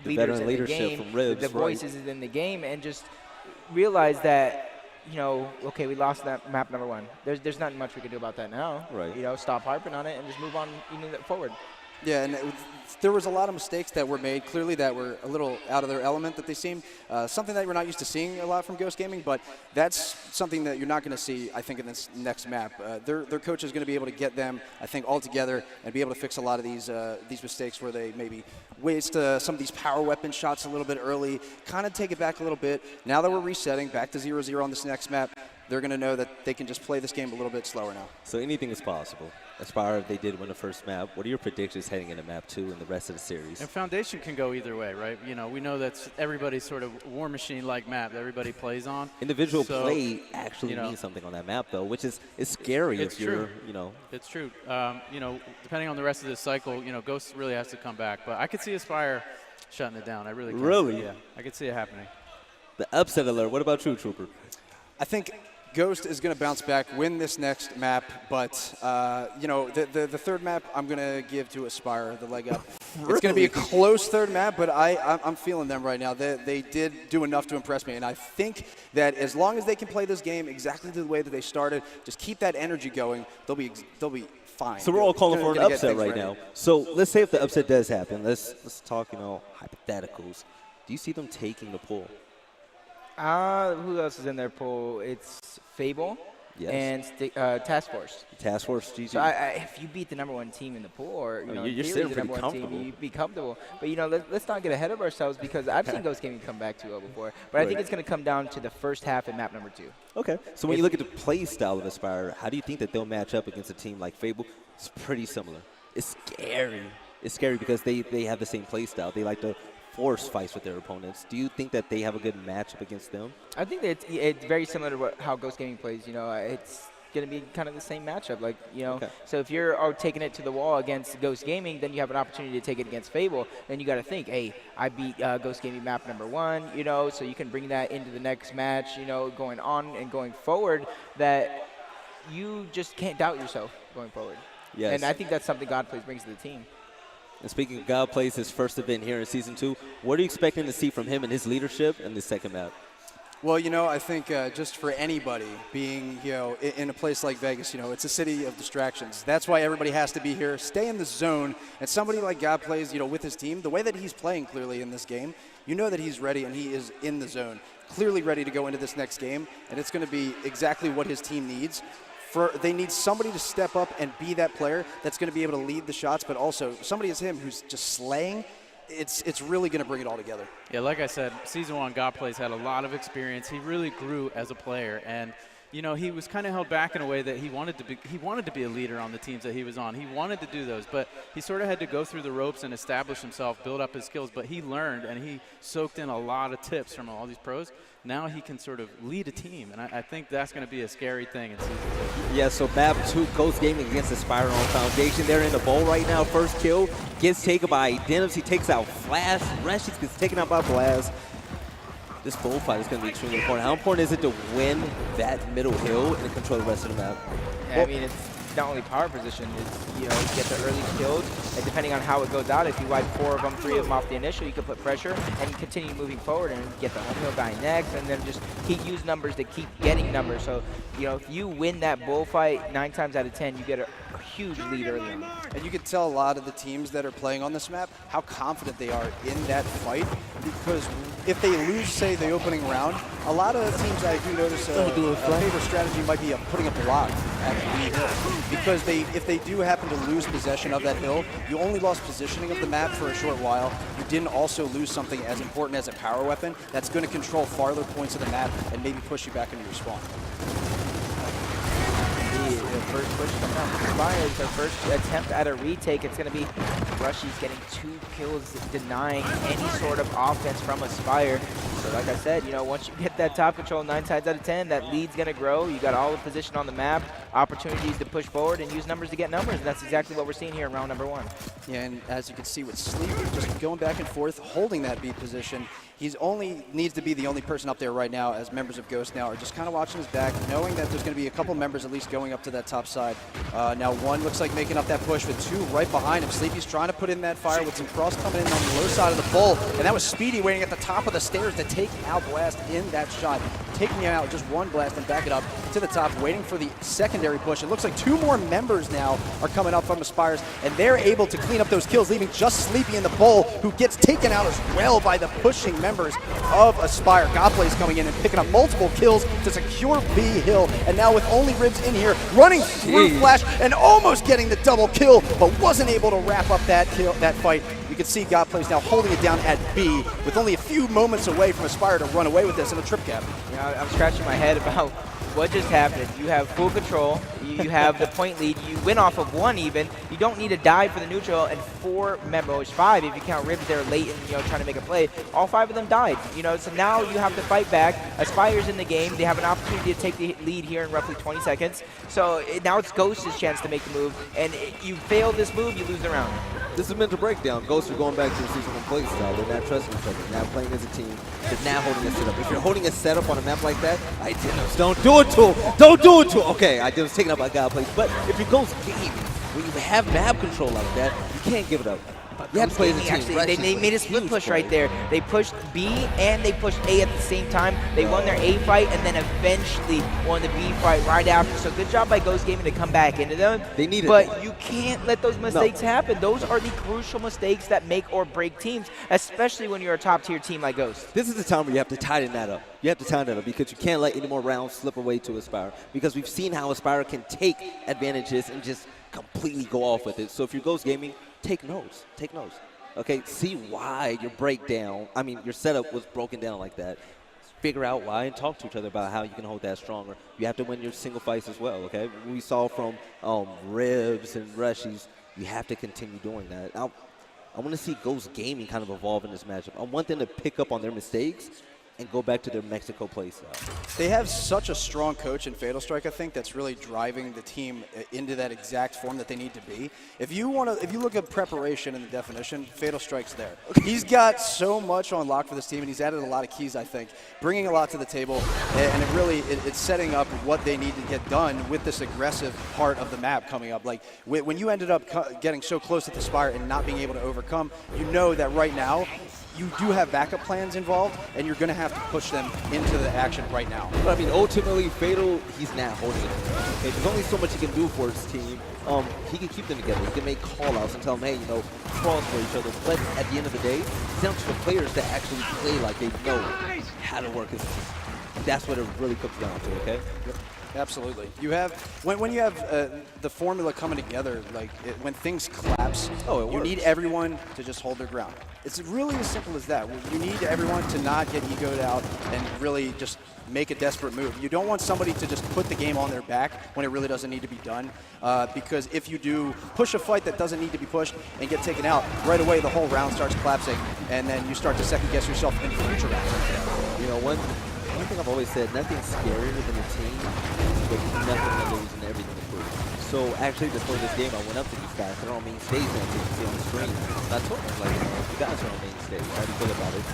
leaders in the game,
from Rivs,
the voices in the game, and just realize that okay, we lost that map number 1. There's not much we can do about that now.
Right.
Stop harping on it and just move on forward.
Yeah, and there was a lot of mistakes that were made, clearly, that were a little out of their element, that they seemed something that we're not used to seeing a lot from Ghost Gaming, but that's something that you're not going to see, I think, in this next map. Their coach is going to be able to get them, I think, all together and be able to fix a lot of these mistakes where they maybe waste some of these power weapon shots a little bit early, kind of take it back a little bit. Now that we're resetting back to 0-0 on this next map, they're going to know that they can just play this game a little bit slower now.
So anything is possible. Aspire, they did win the first map. What are your predictions heading into map 2 and the rest of the series?
And Foundation can go either way, right? We know that's everybody's sort of war machine-like map that everybody plays on.
Individual play actually means something on that map, though, which is scary.
It's true. It's true. Depending on the rest of this cycle, Ghost really has to come back. But I could see Aspire shutting it down. I really can.
Really?
Yeah, I could see it happening.
The upset alert. What about you, Trooper?
I think Ghost is going to bounce back, win this next map, but the third map I'm going to give to Aspire the leg up.
Really?
It's going to be a close third map, but I'm feeling them right now. They did do enough to impress me, and I think that as long as they can play this game exactly the way that they started, just keep that energy going, they'll be fine.
So we're all calling for an upset right now. So let's say if the upset does happen, let's talk hypotheticals. Do you see them taking the pool?
Who else is in their pool? It's Fable and Task Force.
Task Force, GG.
So if you beat the #1 team in the pool, or
you're still
the
pretty
#1
comfortable.
team, you'd be comfortable. But let's not get ahead of ourselves, because I've seen Ghost Gaming come back 2-0 before. But I think it's going to come down to the first half in map number 2.
Okay. So when you look at the play style of Aspire, how do you think that they'll match up against a team like Fable? It's pretty similar. It's scary. It's scary because they have the same play style. They like to force fights with their opponents. Do you think that they have a good matchup against them?
I think that it's very similar to how Ghost Gaming plays. It's going to be kind of the same matchup. Okay. So if you're taking it to the wall against Ghost Gaming, then you have an opportunity to take it against Fable. Then you got to think, hey, I beat Ghost Gaming map number 1, so you can bring that into the next match, going on and going forward, that you just can't doubt yourself going forward.
Yes.
And I think that's something Godplays brings to the team.
And speaking of God plays his first event here in Season 2, what are you expecting to see from him and his leadership in the second map?
Well, I think just for anybody being, in a place like Vegas, it's a city of distractions. That's why everybody has to be here, stay in the zone. And somebody like God plays, with his team, the way that he's playing clearly in this game, that he's ready and he is in the zone, clearly ready to go into this next game. And it's going to be exactly what his team needs. They need somebody to step up and be that player that's going to be able to lead the shots, but also somebody as him who's just slaying. It's really going to bring it all together.
Yeah, like I said, Season 1, Godplays had a lot of experience. He really grew as a player, and he was kind of held back in a way that he wanted to be a leader on the teams that he was on. He wanted to do those, but he sort of had to go through the ropes and establish himself, build up his skills. But he learned, and he soaked in a lot of tips from all these pros. Now he can sort of lead a team, and I think that's going to be a scary thing in Season 2.
Yeah, so map 2, Ghost Gaming against Aspire on Foundation. They're in the bowl right now. First kill gets taken by Denims. He takes out Flash. Reshi gets taken out by Blaz. This bullfight is going to be extremely important. How important is it to win that middle hill and control the rest of the map?
Yeah, it's not only power position, it's, get the early kills, and depending on how it goes out, if you wipe 4 of them, 3 of them off the initial, you can put pressure and continue moving forward and get the home hill guy next, and then just use numbers to keep getting numbers. So, if you win that bullfight 9 times out of 10, you get a huge lead early on.
And you can tell a lot of the teams that are playing on this map how confident they are in that fight, because if they lose, say, the opening round, a lot of teams, I do notice a favorite strategy might be putting a block at the hill. Because if they do happen to lose possession of that hill, you only lost positioning of the map for a short while. You didn't also lose something as important as a power weapon that's going to control farther points of the map and maybe push you back into your spawn.
The first push coming out from Spire is their first attempt at a retake. It's going to be Rushy's getting 2 kills, denying any sort of offense from Aspire. So But like I said, you know, once you get that top control 9 times out of 10, that lead's going to grow. You got all the position on the map, opportunities to push forward and use numbers to get numbers. And that's exactly what we're seeing here in round number 1.
Yeah, and as you can see with Sleep, just going back and forth, holding that B position. He's only needs to be the only person up there right now, as members of Ghost now are just kind of watching his back, knowing that there's going to be a couple members at least going up to that top side. Now one looks like making up that push with 2 right behind him. Sleepy's trying to put in that fire with some cross coming in on the low side of the bowl, and that was Speedy waiting at the top of the stairs to take out Blast in that shot. Taking him out just 1 blast and back it up to the top, waiting for the secondary push. It looks like 2 more members now are coming up from Aspires, and they're able to clean up those kills, leaving just Sleepy in the bowl, who gets taken out as well by the pushing members of Aspire. Godplay's coming in and picking up multiple kills to secure B Hill, and now with only Ribs in here, running through Flash and almost getting the double kill, but wasn't able to wrap up that fight. You can see Godplay's now holding it down at B, with only a few moments away from Aspire to run away with this in a trip cap.
Yeah, I'm scratching my head about what just happened. You have full control, you have the point lead, you win off of 1 even, you don't need to dive for the neutral, and 4 members, 5 if you count Ribs there late and, you know, trying to make a play, all 5 of them died. You know, so now you have to fight back. Aspire's in the game, they have an opportunity to take the lead here in roughly 20 seconds, so now it's Ghost's chance to make the move, and you fail this move, you lose the round.
This is mental breakdown. Ghosts are going back to the seasonal play style. They're not trusting each other. They're not playing as a team. They're not holding a setup. If you're holding a setup on a map like that, Idinos, don't do it to him. Don't do it to him. Okay, Idinos taken up by Godplays. But if you're Ghost Gaming, when you have map control like that, you can't give it up. You have to play as a team.
Actually, they made a split push right there. They pushed B and they pushed A at the same time. They won their A fight and then eventually won the B fight right after. So good job by Ghost Gaming to come back into them.
They needed
But
that.
you can't let those mistakes happen. Those are the crucial mistakes that make or break teams, especially when you're a top-tier team like Ghost.
This is the time where you have to tighten that up. You have to tighten that up because you can't let any more rounds slip away to Aspire, because we've seen how Aspire can take advantages and just completely go off with it. So if you're Ghost Gaming, take notes. Take notes. Okay, see why your setup was broken down like that. Figure out why and talk to each other about how you can hold that stronger. You have to win your single fights as well, okay? We saw from Ribs and Rushies, you have to continue doing that. I want to see Ghost Gaming kind of evolve in this matchup. I want them to pick up on their mistakes and go back to their Mexico play style.
They have such a strong coach in Fatal Strike, I think, that's really driving the team into that exact form that they need to be. If you look at preparation in the definition, Fatal Strike's there. He's got so much on lock for this team, and he's added a lot of keys, I think, bringing a lot to the table, and it's setting up what they need to get done with this aggressive part of the map coming up. Like, when you ended up getting so close to the Spire and not being able to overcome, you know that right now, you do have backup plans involved, and you're going to have to push them into the action right now.
But I mean, ultimately, Fatal, he's not holding it. Okay, there's only so much he can do for his team. He can keep them together. He can make call-outs and tell them, hey, cross for each other. But at the end of the day, it's down to the players to actually play like they know how to work as a team. That's what it really comes down to, okay?
Yep. Absolutely. You have when you have the formula coming together, like when things collapse, you need everyone to just hold their ground. It's really as simple as that. You need everyone to not get egoed out and really just make a desperate move. You don't want somebody to just put the game on their back when it really doesn't need to be done, because if you do push a fight that doesn't need to be pushed and get taken out, right away the whole round starts collapsing, and then you start to second guess yourself in future rounds.
One thing I've always said, nothing's scarier than a team with nothing to lose and everything to prove. So actually, before this game, I went up to these guys. They're on main stage now, so you can see on the screen. And I told them, you guys are on main stage. How do you feel about it?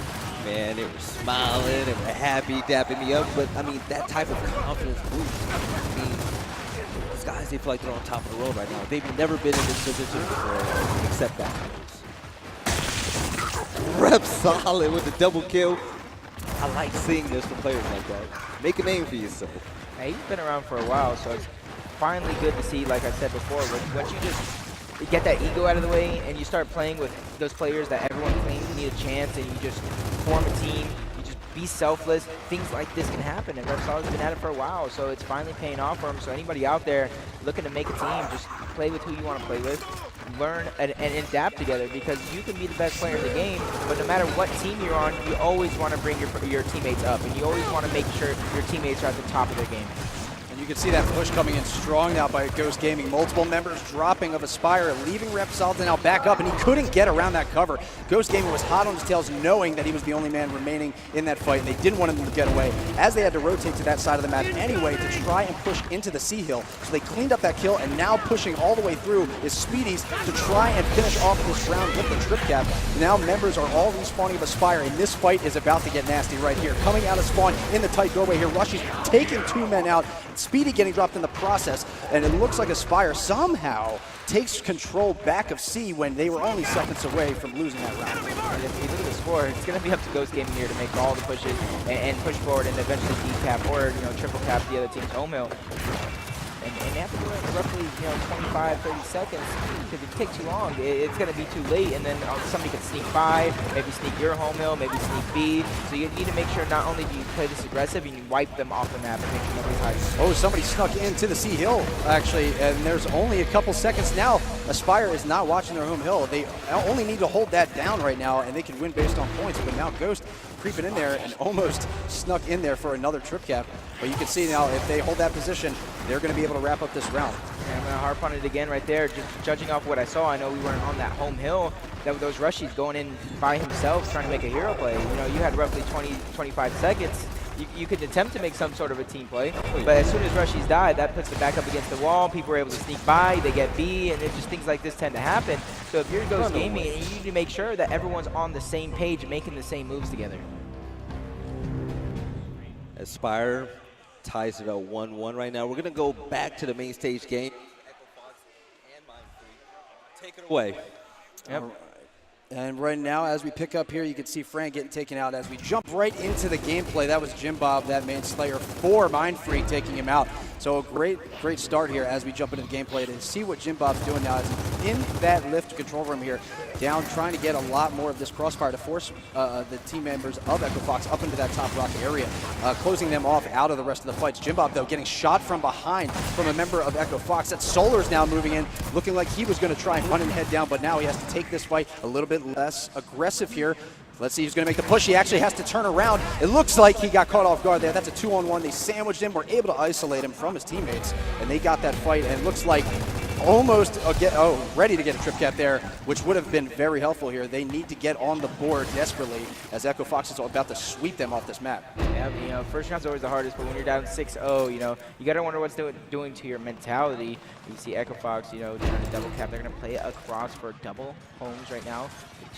Man, they were smiling, they were happy, dapping me up. But, I mean, that type of confidence boost. I mean, these guys, they feel like they're on top of the world right now. They've never been in this position before, except that. Rep solid with the double kill. I like seeing this from players like that. Make a name for yourself.
Hey, he's been around for a while, so it's finally good to see, like I said before, once you just get that ego out of the way and you start playing with those players that everyone claims need a chance, and you just form a team, you just be selfless, things like this can happen. And Repsolid's been at it for a while, so it's finally paying off for him. So anybody out there looking to make a team, just play with who you want to play with. Learn and adapt together, because you can be the best player in the game, but no matter what team you're on, you always want to bring your teammates up, and you always want to make sure your teammates are at the top of their game.
And you can see that push coming in strong now by Ghost Gaming. Multiple members dropping of Aspire, leaving Repsalta now back up, and he couldn't get around that cover. Ghost Gaming was hot on his tails, knowing that he was the only man remaining in that fight, and they didn't want him to get away, as they had to rotate to that side of the map anyway to try and push into the C hill. So they cleaned up that kill, and now pushing all the way through is Speedies to try and finish off this round with the trip cap. Now members are all respawning of Aspire, and this fight is about to get nasty right here. Coming out of spawn in the tight doorway here, Rushy's taking 2 men out. Speedy getting dropped in the process, and it looks like Aspire somehow takes control back of C when they were only seconds away from losing that round.
And if you look at the score, it's going to be up to Ghost Gaming here to make all the pushes and push forward and eventually decap or triple cap the other team's home hill. And they have to do it in roughly 25, 30 seconds, because if it takes too long, it's going to be too late, and then somebody can sneak by, maybe sneak your home hill, maybe sneak B. So you need to make sure not only do you play this aggressive, you wipe them off the map and make sure nobody's hiding.
Oh, somebody snuck into the C hill, actually, and there's only a couple seconds now. Aspire is not watching their home hill. They only need to hold that down right now, and they can win based on points, but now Ghost creeping in there and almost snuck in there for another trip cap. But you can see now, if they hold that position, they're going to be able to wrap up this round.
Yeah, I'm going to harp on it again right there. Just judging off what I saw, I know we weren't on that home hill. That with those rushies going in by himself, trying to make a hero play. You had roughly 20, 25 seconds. You could attempt to make some sort of a team play, but as soon as rushies died, that puts them back up against the wall. People were able to sneak by, they get B, and just things like this tend to happen. So if you're Ghost Gaming, you need to make sure that everyone's on the same page and making the same moves together.
Aspire ties it at 1-1 right now. We're going to go back to the main stage game. Take it away.
Yep.
And right now, as we pick up here, you can see Frank getting taken out as we jump right into the gameplay. That was Jim Bob, that main slayer, for Mind Freak, taking him out. So a great start here as we jump into the gameplay to see what Jim Bob's doing now. As he's in that lift control room here, down, trying to get a lot more of this crossfire to force the team members of Echo Fox up into that top rock area, closing them off out of the rest of the fights. Jim Bob, though, getting shot from behind from a member of Echo Fox. That Solar's now moving in, looking like he was going to try and run and head down, but now he has to take this fight a little bit less aggressive here. Let's see who's going to make the push. He actually has to turn around. It looks like he got caught off guard there. That's a 2-on-1. They sandwiched him, were able to isolate him from his teammates, and they got that fight, and it looks like almost ready to get a trip cap there, which would have been very helpful here. They need to get on the board desperately as Echo Fox is about to sweep them off this map.
Yeah, first round's always the hardest, but when you're down 6-0, you got to wonder what's doing to your mentality. You see Echo Fox, trying to double cap. They're going to play across for double homes right now.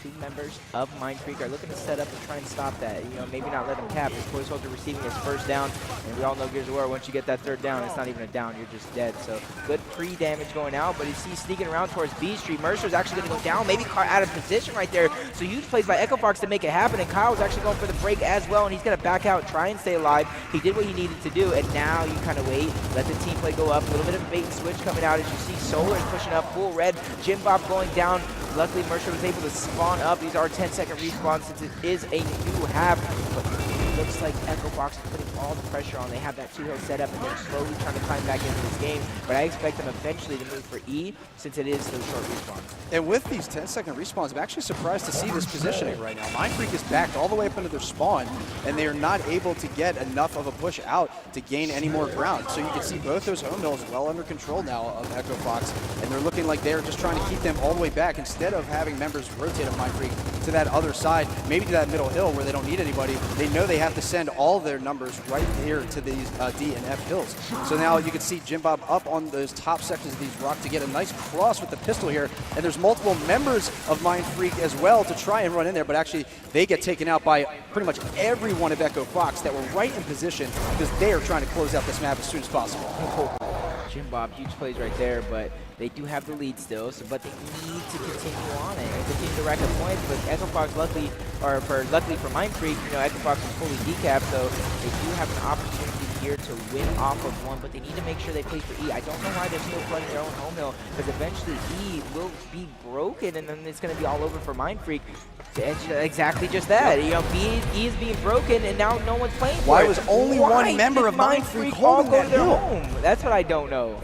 The 2 members of Mind Freak are looking to set up and try and stop that. Maybe not let him cap. This Toy Soldier receiving his first down, and we all know Gears of War, once you get that 3rd down, it's not even a down, you're just dead. So good pre-damage going out, but he's sneaking around towards B Street. Mercer's actually going to go down, maybe caught out of position right there. So huge plays by Echo Fox to make it happen, and Kyle's actually going for the break as well, and he's going to back out, try and stay alive. He did what he needed to do, and now you kind of wait, let the team play go up. A little bit of bait and switch coming out as you see Solar is pushing up full red, Jim Bob going down. Luckily, Mercer was able to spawn up. These are 10-second respawns since it is a new half, but it looks like Echo Fox is putting all the pressure on. They have that 2-hill set up, and they're slowly trying to climb back into this game, but I expect them eventually to move for E since it is those short respawns.
And with these 10-second respawns, I'm actually surprised to see this positioning right now. Mind Freak is backed all the way up into their spawn, and they are not able to get enough of a push out to gain any more ground. So you can see both those home hills well under control now of Echo Fox, and they're looking like they're just trying to keep them all the way back instead of having members rotate on Mind Freak to that other side, maybe to that middle hill where they don't need anybody. They know they have to send all their numbers right here to these D and F hills. So now you can see Jim Bob up on those top sections of these rocks to get a nice cross with the pistol here, and there's multiple members of Mind Freak as well to try and run in there, but actually they get taken out by pretty much every one of Echo Fox that were right in position because they are trying to close out this map as soon as possible.
Jim Bob, huge plays right there, but they do have the lead still, but they need to continue on it and continue to rack up points. But Echo Fox, luckily for Mind Freak, Echo Fox is fully decapped, so they do have an opportunity here to win off of one, but they need to make sure they play for E. I don't know why they're still flooding their own home hill, because eventually E will be broken, and then it's going to be all over for Mind Freak. Exactly just that. E is being broken, and now no one's playing for it.
Why was only one member of Mind Freak holding that hill?
Home? That's what I don't know.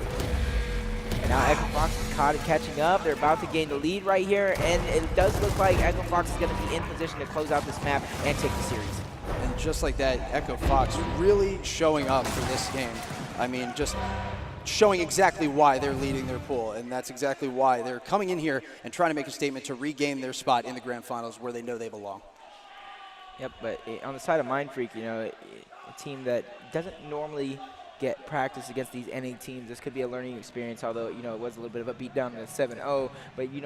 And now Echo Fox is catching up. They're about to gain the lead right here, and it does look like Echo Fox is going to be in position to close out this map and take the series.
And And just like that, Echo Fox really showing up for this game. I mean, just showing exactly why they're leading their pool, and that's exactly why they're coming in here and trying to make a statement to regain their spot in the grand finals where they know they belong.
Yep, but on the side of Mind Freak, a team that doesn't normally get practice against these NA teams. This could be a learning experience, although, it was a little bit of a beatdown in 7-0. But, you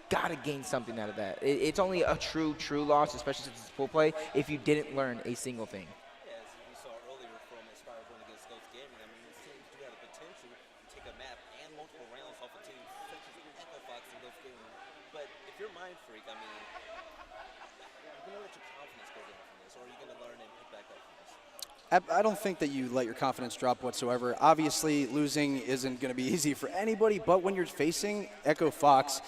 got to gain something out of that. It's only a true loss, especially since it's full play, if you didn't learn a single thing.
Yeah, as we saw earlier from Aspire going against Ghost Gaming, I mean, these teams do have the potential to take a map and multiple rounds off a team such as Echo Fox and Ghost Gaming. But if you're Mind Freak, I mean, you're going to let your confidence go down from this, or are you going to learn and pick back up from this?
I don't think that you let your confidence drop whatsoever. Obviously, losing isn't going to be easy for anybody, but when you're facing Echo Fox,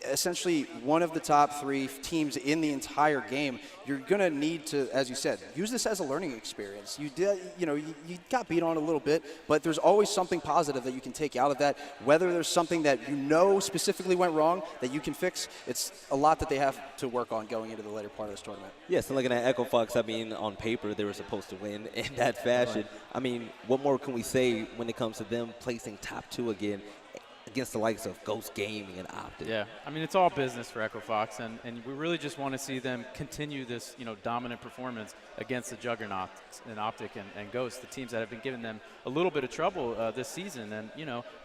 essentially one of the top 3 teams in the entire game, you're going to need to, as you said, use this as a learning experience. You got beat on a little bit, but there's always something positive that you can take out of that. Whether there's something that specifically went wrong that you can fix, it's a lot that they have to work on going into the later part of this tournament.
Yes, and looking at Echo Fox, I mean, on paper, they were supposed to win in that fashion. I mean, what more can we say when it comes to them placing top 2 again against the likes of Ghost Gaming and Optic?
Yeah, I mean, it's all business for Echo Fox, and we really just want to see them continue this, dominant performance against the juggernauts and Optic and Ghost, the teams that have been giving them a little bit of trouble this season. And,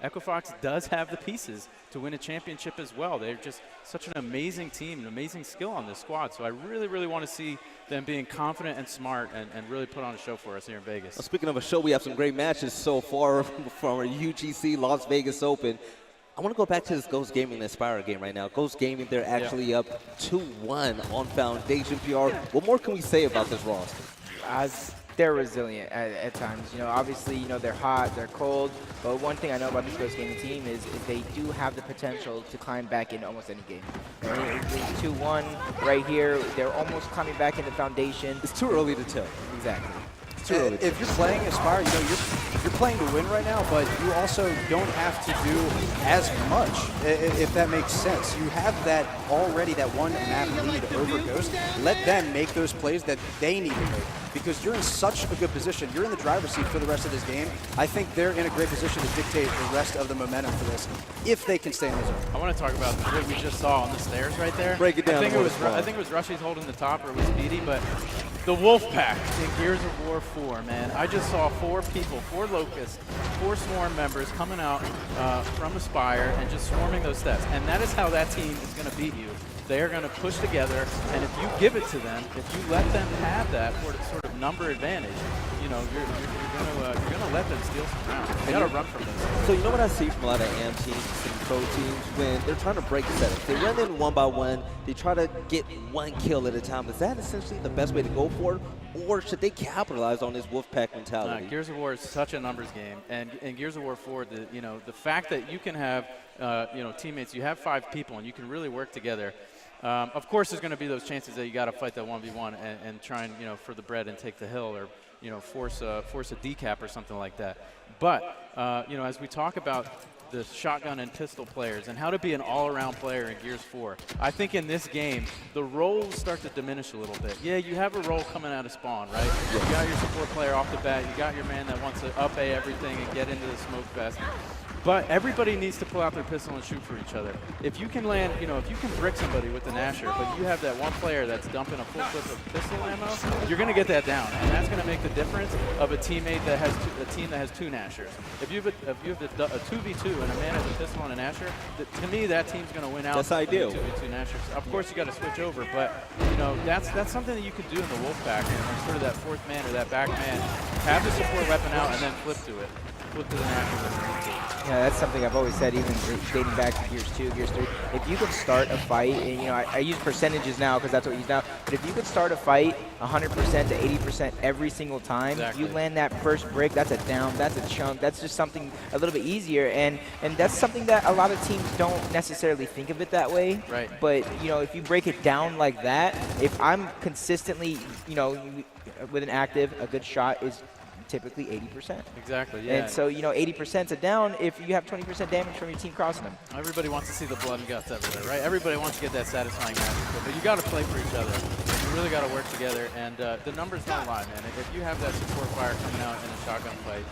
Echo Fox does have the pieces to win a championship as well. They're just such an amazing team, an amazing skill on this squad. So I really, really want to see them being confident and smart and really put on a show for us here in Vegas.
Well, speaking of a show, we have some great matches so far from our UGC Las Vegas Open. I want to go back to this Ghost Gaming and Aspire game right now. Ghost Gaming, they're actually up 2-1 on Foundation PR. What more can we say about this roster?
They're resilient at times. Obviously, they're hot, they're cold. But one thing I know about this Ghost Gaming team is they do have the potential to climb back into almost any game. 2-1 right here. They're almost climbing back into Foundation.
It's too early to tell.
Exactly.
If you're playing Aspire, you're playing to win right now, but you also don't have to do as much, if that makes sense. You have that already, that one map lead over Ghost. Let them make those plays that they need to make, because you're in such a good position. You're in the driver's seat for the rest of this game. I think they're in a great position to dictate the rest of the momentum for this, if they can stay in the zone.
I want to talk about what we just saw on the stairs right there.
Break it down.
I think it was Rushy's holding the top, or it was Speedy, but the Wolfpack in Gears of War 4, man. I just saw 4 people, 4 Locusts, 4 Swarm members coming out from Aspire and just swarming those steps. And that is how that team is going to beat you. They are going to push together, and if you give it to them, if you let them have that sort of number advantage, you're going to let them steal some rounds. You got to run from this.
So you know what I see from a lot of AM teams and pro teams when they're trying to break the setup? They run in one by one. They try to get one kill at a time. Is that essentially the best way to go for it, or should they capitalize on this Wolfpack mentality?
Gears of War is such a numbers game, and in Gears of War 4, the fact that you can have teammates, you have 5 people, and you can really work together. Of course, there's going to be those chances that you got to fight that 1v1 and try and for the bread and take the hill, or force a decap or something like that. But as we talk about the shotgun and pistol players and how to be an all-around player in Gears 4, I think in this game the roles start to diminish a little bit. Yeah, you have a role coming out of spawn, right? You got your support player off the bat. You got your man that wants to up A everything and get into the smoke fest. But everybody needs to pull out their pistol and shoot for each other. If you can land, if you can brick somebody with the Nasher, but you have that one player that's dumping a full clip of pistol ammo, you're going to get that down, and that's going to make the difference of a teammate that has a team that has 2 Nashers. If you have a 2v2 and a man has a pistol and a Nasher, to me that team's going to win out.
That's ideal.
2v2 Nashers. Of course, you got to switch over, but that's something that you can do in the Wolfpack, and sort of that 4th man or that back man, have the support weapon out and then flip to it. Flip to the Nasher.
Yeah, that's something I've always said, even dating back to Gears 2, Gears 3. If you could start a fight, and I use percentages now because that's what we use now, but if you could start a fight 100% to 80% every single time,
exactly.
You land that first brick, that's a down, that's a chunk, that's just something a little bit easier, and that's something that a lot of teams don't necessarily think of it that way.
Right.
But, if you break it down like that, if I'm consistently, with an active, a good shot is typically 80%.
Exactly, yeah.
And so, 80% is a down if you have 20% damage from your team crossing them.
Everybody wants to see the blood and guts everywhere, right? Everybody wants to get that satisfying match, but you got to play for each other. You really got to work together, and the numbers don't lie, man. If you have that support fire coming out in a shotgun fight,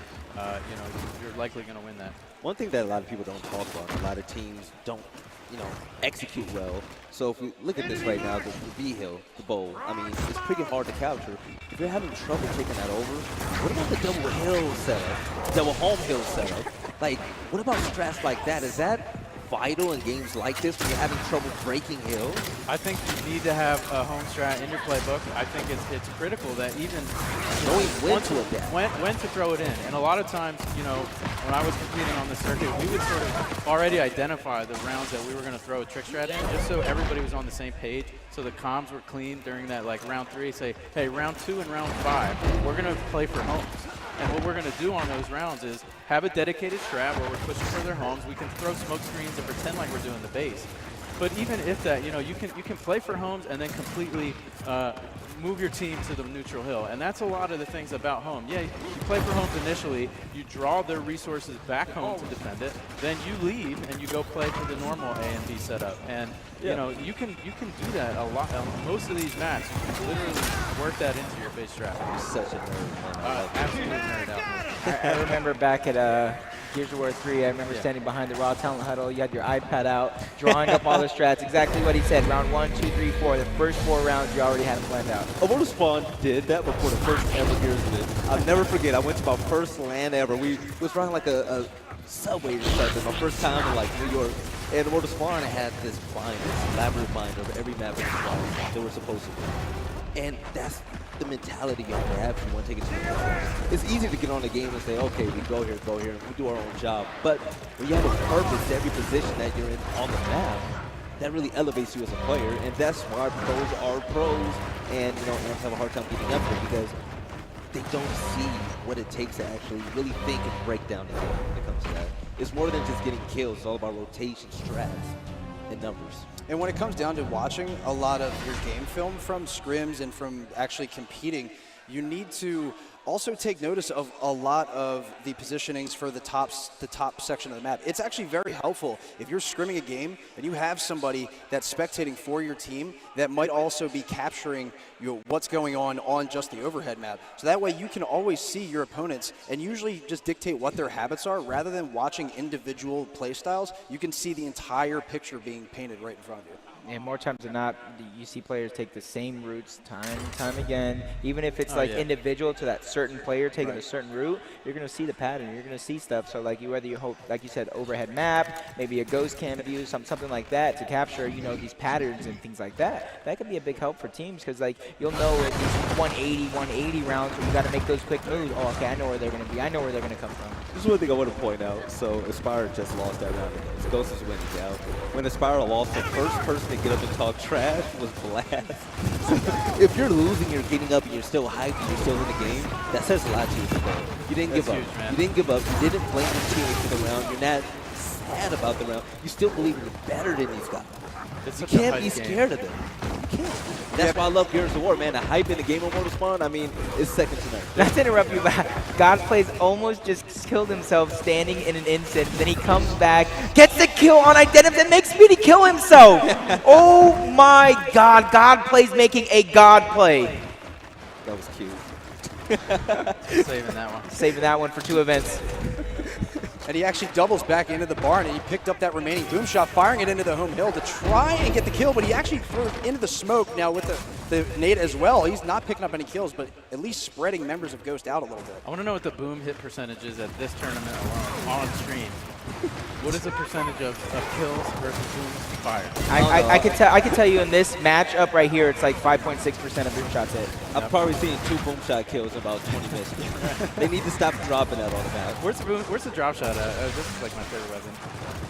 you know, you're likely going to win that.
One thing that a lot of people don't talk about, a lot of teams don't, you know, execute well. So if we look at this right now, the B hill, the bowl, I mean, it's pretty hard to capture. If you're having trouble taking that over, what about the double hill setup, double home hill setup? Like, what about strats like that? Is that vital in games like this when you're having trouble breaking hills?
I think you need to have a home strat in your playbook. I think it's critical that even
knowing when to adapt,
when to throw it in. And a lot of times, you know, when I was competing on the circuit, we would sort of already identify the rounds that we were going to throw a trick strat in, just so everybody was on the same page, so the comms were clean during that, like, round 3. Say, hey, round 2 and round 5, we're going to play for homes. And what we're going to do on those rounds is have a dedicated strat where we're pushing for their homes. We can throw smoke screens and pretend like we're doing the base. But even if that, you know, you can play for homes and then completely move your team to the neutral hill. And that's a lot of the things about home. Yeah, you play for homes initially, you draw their resources back home to defend it, then you leave and you go play for the normal A and B setup. And you know, you can do that a lot. Most of these maps, you can literally work that into your base strat.
You're such a nerd.
Absolutely nerd out.
I remember back at Gears of War 3, I remember standing behind the Raw Talent Huddle. You had your iPad out, drawing up all the strats. Exactly what he said. Round 1, 2, 3, 4. The first 4 rounds, you already had them planned out.
Immortal Spawn did that before the first ever Gears did. I'll never forget. I went to my first LAN ever. We was running like a subway or something. My first time in like New York. And Immortal Spawn had this binder, this elaborate binder of every map in the spawn they were supposed to do. And that's the mentality you have to have if you want to take it to the next level. It's easy to get on the game and say, okay, we go here, and we do our own job. But when you have a purpose to every position that you're in on the map, that really elevates you as a player. And that's why pros are pros and, you know, and have a hard time getting up there because they don't see what it takes to actually really think and break down the game when it comes to that. It's more than just getting kills. It's all about rotation, strats, and numbers.
And when it comes down to watching a lot of your game film from scrims and from actually competing, you need to also take notice of a lot of the positionings for the top section of the map. It's actually very helpful if you're scrimming a game and you have somebody that's spectating for your team that might also be capturing what's going on just the overhead map. So that way you can always see your opponents and usually just dictate what their habits are rather than watching individual play styles. You can see the entire picture being painted right in front of you.
And more times than not, you see players take the same routes time and time again. Even if it's individual to that certain player taking a certain route, you're going to see the pattern. You're going to see stuff. So like whether you hope, like you said, overhead map, maybe a ghost cam view, something like that to capture, you know, these patterns and things like that. That could be a big help for teams because like you'll know in these 180 rounds where you got to make those quick moves. Oh, okay, I know where they're going to be. I know where they're going to come from.
This is one thing I want to point out. So Aspire just lost that round against Ghost is winning out. When Aspire lost, the first person to get up and talk trash was Blast. If you're losing, you're getting up and you're still hyped and you're still in the game, that says a lot to you as a player. You didn't give up.
Huge,
you didn't give up. You didn't blame your teammates for the round. You're not sad about the round. You still believe you're better than these guys. You can't be scared of them. You can't. That's why I love Gears of War, man. The hype in the game of Mortal Spawn, I mean, it's second to none.
Not to interrupt you, but Godplays almost just killed himself standing in an instant. Then he comes back, gets the kill on Identity that makes Speedy kill himself. Oh my God, Godplays making a God play.
That was cute.
Saving that one.
Saving that one for 2 events.
And he actually doubles back into the barn, and he picked up that remaining boom shot, firing it into the home hill to try and get the kill, but he actually threw it into the smoke now with the nade as well. He's not picking up any kills, but at least spreading members of Ghost out a little bit.
I want to know what the boom hit percentage is at this tournament alone, on screen. What is the percentage of kills versus boom fire?
I could tell you in this matchup right here, it's like 5.6% of boom shots hit.
I've probably seen 2 boom shot kills in about 20 minutes. They need to stop dropping that on the map.
Where's the drop shot at? This is like my favorite weapon.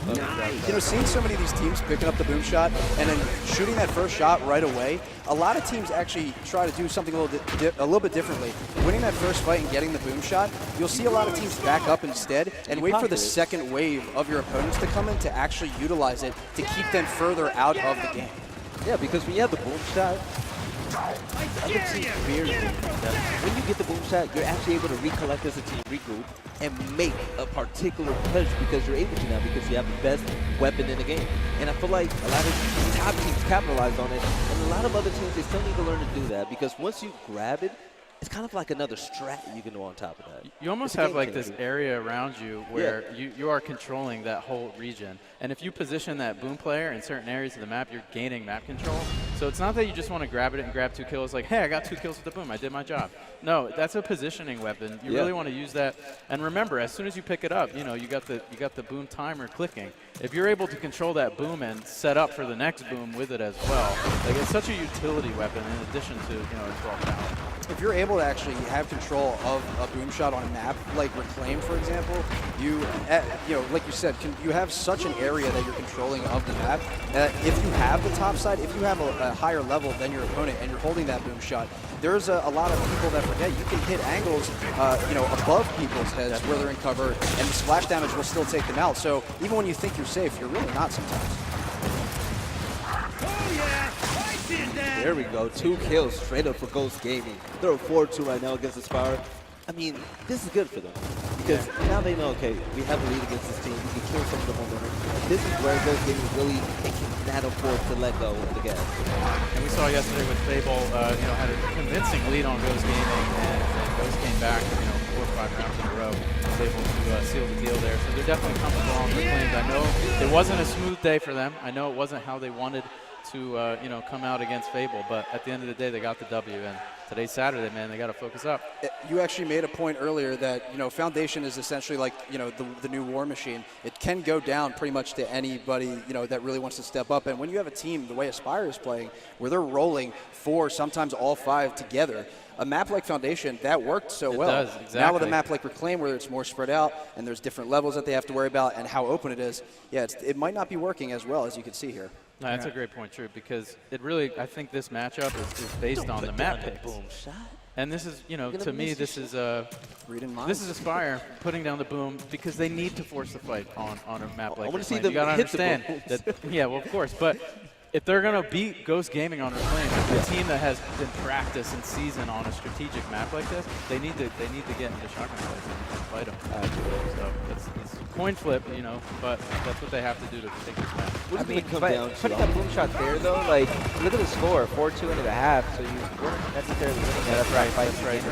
You know, seeing so many of these teams picking up the boom shot and then shooting that first shot right away, a lot of teams actually try to do something a little bit differently. Winning that first fight and getting the boom shot, you'll see a lot of teams back up instead and wait for the second wave of your opponents to come in to actually utilize it to keep them further out of the game.
Yeah, because when you have the boom shot, other team fears it. When you get the boom shot, you're actually able to recollect as a team, regroup, and make a particular push because you're able to now because you have the best weapon in the game. And I feel like a lot of top teams capitalize on it, and a lot of other teams, they still need to learn to do that because once you grab it, it's kind of like another strat you can do on top of that.
You almost have like this area around you where you are controlling that whole region. And if you position that boom player in certain areas of the map, you're gaining map control. So it's not that you just want to grab it and grab 2 kills like, hey, I got 2 kills with the boom, I did my job. No, that's a positioning weapon. You really want to use that. And remember, as soon as you pick it up, you know, you got the boom timer clicking. If you're able to control that boom and set up for the next boom with it as well, like it's such a utility weapon in addition to, you know, its raw power.
If you're able to actually have control of a boom shot on a map, like Reclaim, for example, you know, like you said, you have such an area that you're controlling of the map. If you have the top side, if you have a higher level than your opponent and you're holding that boom shot, there's a lot of people that forget you can hit angles, you know, above people's heads where they're in cover, and the splash damage will still take them out. So even when you think you're safe, you're really not sometimes.
There we go, 2 kills straight up for Ghost Gaming. They're a 4-2 right now against Aspire. I mean, this is good for them because now they know, okay, we have a lead against this team. We can kill some of the momentum. This is where Ghost Gaming really cannot afford to let go of the gas.
And we saw yesterday with Fable, you know, had a convincing lead on Ghost Gaming, and Ghost came back, you know, 4 or 5 rounds in a row, was able to seal the deal there. So they're definitely comfortable on the claims. I know it wasn't a smooth day for them. I know it wasn't how they wanted to you know, come out against Fable, but at the end of the day, they got the W. And today's Saturday, man, they got to focus up.
You actually made a point earlier that, you know, Foundation is essentially like, you know, the new war machine. It can go down pretty much to anybody, you know, that really wants to step up. And when you have a team, the way Aspire is playing, where they're rolling 4, sometimes all 5 together, a map like Foundation, that worked so well.
It does, exactly.
Now with a map like Reclaim, where it's more spread out and there's different levels that they have to worry about and how open it is, yeah, it might not be working as well as you can see here.
No, that's a great point, True, because it really, I think this matchup is based on the map picks.
Boom shot.
And this is, you know, to me, this is Aspire putting down the boom because they need to force the fight on a map like Reclaim. You gotta understand that, yeah, well, of course, but if they're going to beat Ghost Gaming on Reclaim, a team that has been practiced and seasoned on a strategic map like this, they need to get into shotgun fights and fight them. So it's coin flip, you know, but that's what they have to do to take this match.
I mean, but putting that boom shot there, though, like, look at the score, 4-2 into the half, so you weren't necessarily winning that fight.
That's right.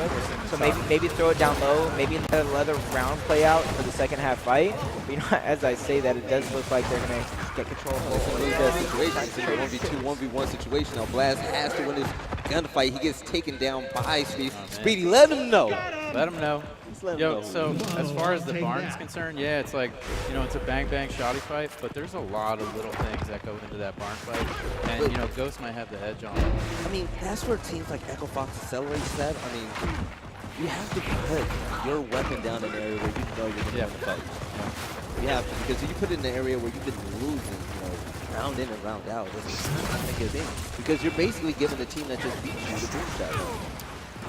So maybe throw it down low, maybe let another round play out for the second half fight. But, you know, as I say that, it does look like they're going to get control of the situation.
1v2, 1v1 situation. Now Blast has to win this gunfight. He gets taken down by Speedy. Speedy, let him know.
Let him know. Yo, so as far as the barn is concerned, yeah, it's like, you know, it's a bang-bang shoddy fight, but there's a lot of little things that go into that barn fight, and, you know, Ghost might have the edge on it.
I mean, that's where teams like Echo Fox accelerates that. I mean, you have to put your weapon down in an area where you know you're going to win the fight. You have to, because if you put it in an area where you've been losing, you know, round in and round out, it's not a good thing, because you're basically giving the team that just beat you the boom shot.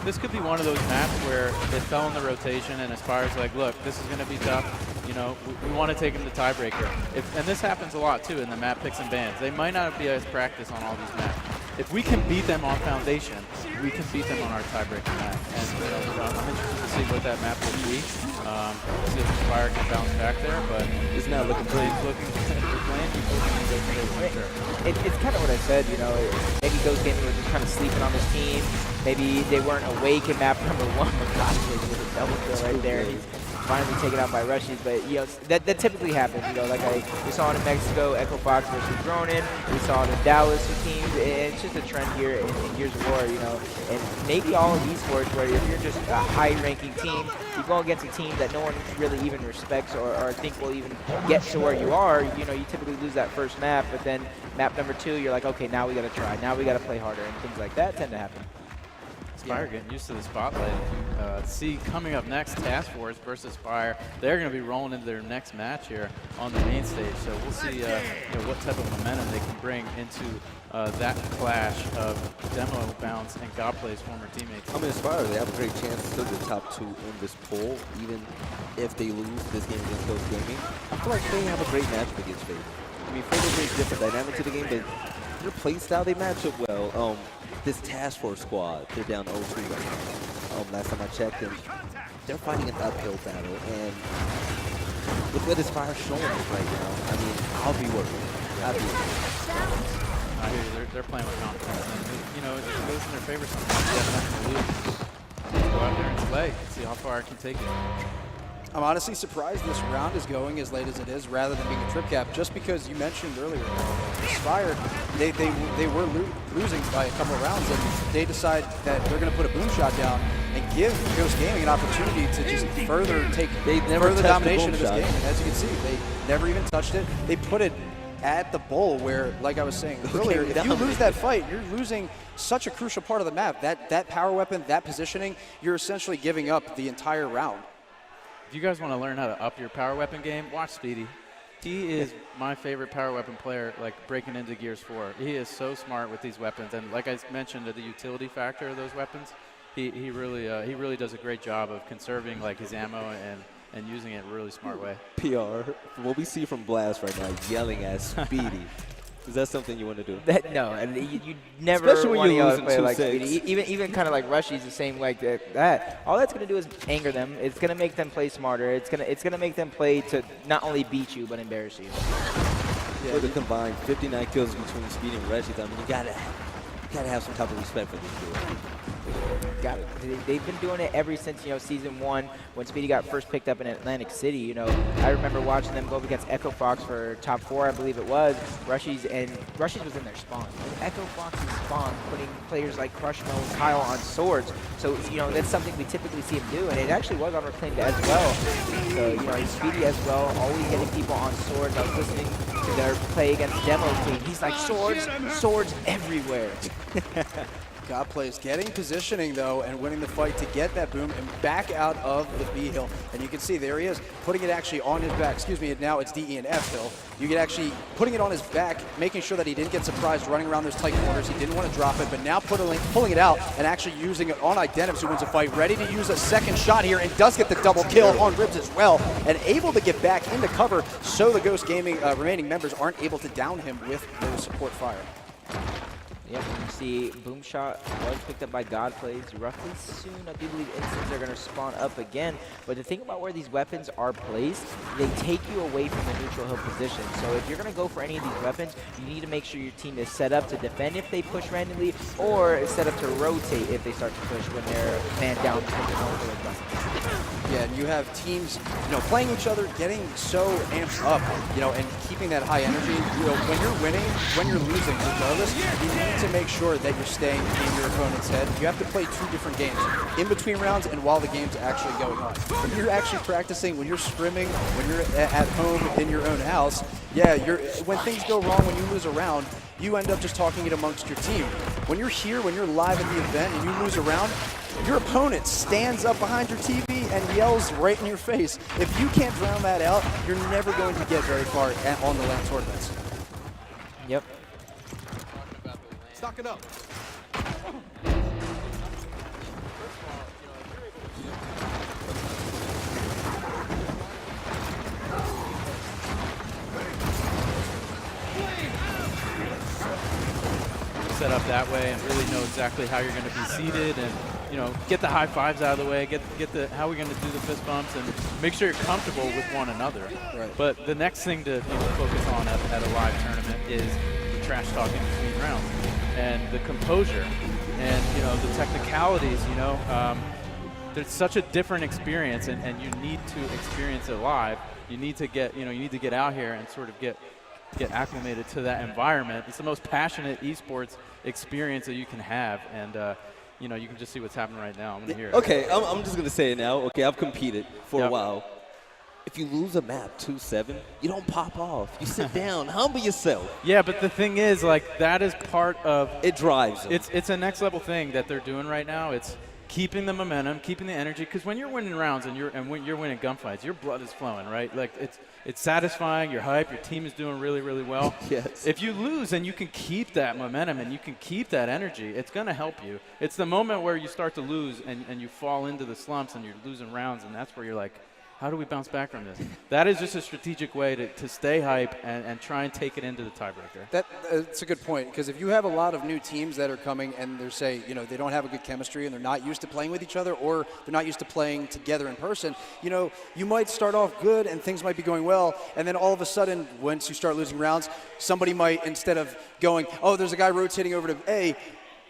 This could be one of those maps where they fell in the rotation and Aspire's like, look, this is going to be tough. You know, we want to take them to tiebreaker. And this happens a lot, too, in the map picks and bans. They might not be as practiced on all these maps. If we can beat them on Foundation, we can beat them on our tiebreaker map. And you know, I'm interested to see what that map will be. See if Aspire can bounce back there, but
it's not looking pretty.
It's kind of what I said, you know, maybe Ghost Gaming was just kind of sleeping on this team. Maybe they weren't awake in map number 1, but gosh, they did a double kill right there. And he's finally taken out by rushes, but, you know, that typically happens, you know, like we saw it in Mexico, Echo Fox versus Ronin. We saw it in Dallas with teams, and it's just a trend here in Gears of War, you know, and maybe all of esports where if you're just a high-ranking team, you go against a team that no one really even respects or think will even get to where you are, you know, you typically lose that first map, but then map number 2, you're like, okay, now we got to try, now we got to play harder, and things like that tend to happen.
Aspire getting used to the spotlight. See coming up next, Task Force versus Aspire. They're going to be rolling into their next match here on the main stage. So we'll see you know, what type of momentum they can bring into that clash of Demo Bounce and Godplay's former teammates.
I mean, Aspire, they have a great chance to still get top 2 in this poll, even if they lose this game against Ghost Gaming. I feel like they have a great matchup against Fable. I mean, Fable brings different dynamic to the game, but their play style, they match up well. this task force squad, they're down 0-2 right now. Last time I checked, and they're fighting an uphill battle. And with what this Fire showing us right now, I mean, I'll be worried. I'll be worried.
I hear you. They're playing with confidence. And, you know, it goes in their favor sometimes. You have nothing to lose. Go out there and play. See how far I can take it.
I'm honestly surprised this round is going as late as it is rather than being a trip cap, just because you mentioned earlier, Spire, they were losing by a couple of rounds, and they decide that they're going to put a boom shot down and give Ghost Gaming an opportunity to just further take further domination of this game. And as you can see, they never even touched it. They put it at the bowl where, like I was saying earlier, if you lose that fight, you're losing such a crucial part of the map. That power weapon, that positioning, you're essentially giving up the entire round.
If you guys want to learn how to up your power weapon game, watch Speedy. He is my favorite power weapon player, like breaking into Gears 4. He is so smart with these weapons, and like I mentioned, the utility factor of those weapons, he really does a great job of conserving like his ammo and using it in a really smart way.
PR, what we see from Blast right now, yelling at Speedy. Is that something you want to do?
No, and you never
Especially
want
when
to
you're
yell at a player like
losing
Speedy. Even kind of like Rushy's the same like that. All that's going to do is anger them. It's going to make them play smarter. It's gonna make them play to not only beat you but embarrass you.
For the combined 59 kills between Speedy and Reggie, I mean, you gotta have some type of respect for this dude.
Got it. They've been doing it ever since, season 1 when Speedy got first picked up in Atlantic City. I remember watching them go up against Echo Fox for top 4, I believe it was. Rushy's was in their spawn. And Echo Fox's spawn, putting players like Crushmo and Kyle on swords. So, that's something we typically see him do, and it actually was on Reclaimed as well. So, Speedy as well, always getting people on swords. I was listening to their play against Demo Team. He's like, swords everywhere.
God plays getting positioning, though, and winning the fight to get that boom and back out of the B hill. And you can see there he is, putting it actually on his back. Excuse me, now it's DE and F hill. You get actually putting it on his back, making sure that he didn't get surprised running around those tight corners. He didn't want to drop it, but now pulling it out and actually using it on Identims, who wins a fight, ready to use a second shot here, and does get the double kill on Ribs as well, and able to get back into cover so the Ghost Gaming remaining members aren't able to down him with those support fire.
Yep, you see Boom Shot was picked up by God Plays roughly soon. I do believe instants are going to spawn up again. But the thing about where these weapons are placed, they take you away from the neutral hill position. So if you're going to go for any of these weapons, you need to make sure your team is set up to defend if they push randomly, or is set up to rotate if they start to push when they're man down.
Yeah, and you have teams, playing each other, getting so amped up, and keeping that high energy. When you're winning, when you're losing, regardless, you need to make sure that you're staying in your opponent's head. You have to play 2 different games, in between rounds and while the game's actually going on. When you're actually practicing, when you're scrimming, when you're at home in your own house, when things go wrong, when you lose a round, you end up just talking it amongst your team. When you're here, when you're live at the event and you lose a round, your opponent stands up behind your TV and yells right in your face. If you can't drown that out, you're never going to get very far on the LAN tournaments.
Yep.
Stock it up.
Set up that way and really know exactly how you're going to be seated, and get the high fives out of the way, get the how we're going to do the fist bumps, and make sure you're comfortable with one another.
Right.
But the next thing to focus on at a live tournament is the trash talking between rounds and the composure and the technicalities. There's such a different experience, and you need to experience it live. You need to get out here and sort of get acclimated to that environment. It's the most passionate esports experience that you can have, and you can just see what's happening right now. I'm going to hear it.
Okay, I'm just going to say it now. Okay, I've competed for a while. If you lose a map 2-7, you don't pop off. You sit down, humble yourself.
Yeah, but the thing is, that is part of
it. Drives them.
It's a next level thing that they're doing right now. It's keeping the momentum, keeping the energy, because when you're winning rounds and when you're winning gunfights, your blood is flowing, right? It's satisfying. You're hype. Your team is doing really, really well.
Yes.
If you lose and you can keep that momentum and you can keep that energy, it's going to help you. It's the moment where you start to lose and you fall into the slumps and you're losing rounds, and that's where you're like, How do we bounce back from this? That is just a strategic way to stay hype and try and take it into the tiebreaker.
That's a good point, because if you have a lot of new teams that are coming and they're say, they don't have a good chemistry and they're not used to playing with each other, or they're not used to playing together in person, you might start off good and things might be going well, and then all of a sudden, once you start losing rounds, somebody might, instead of going, oh, there's a guy rotating over to A,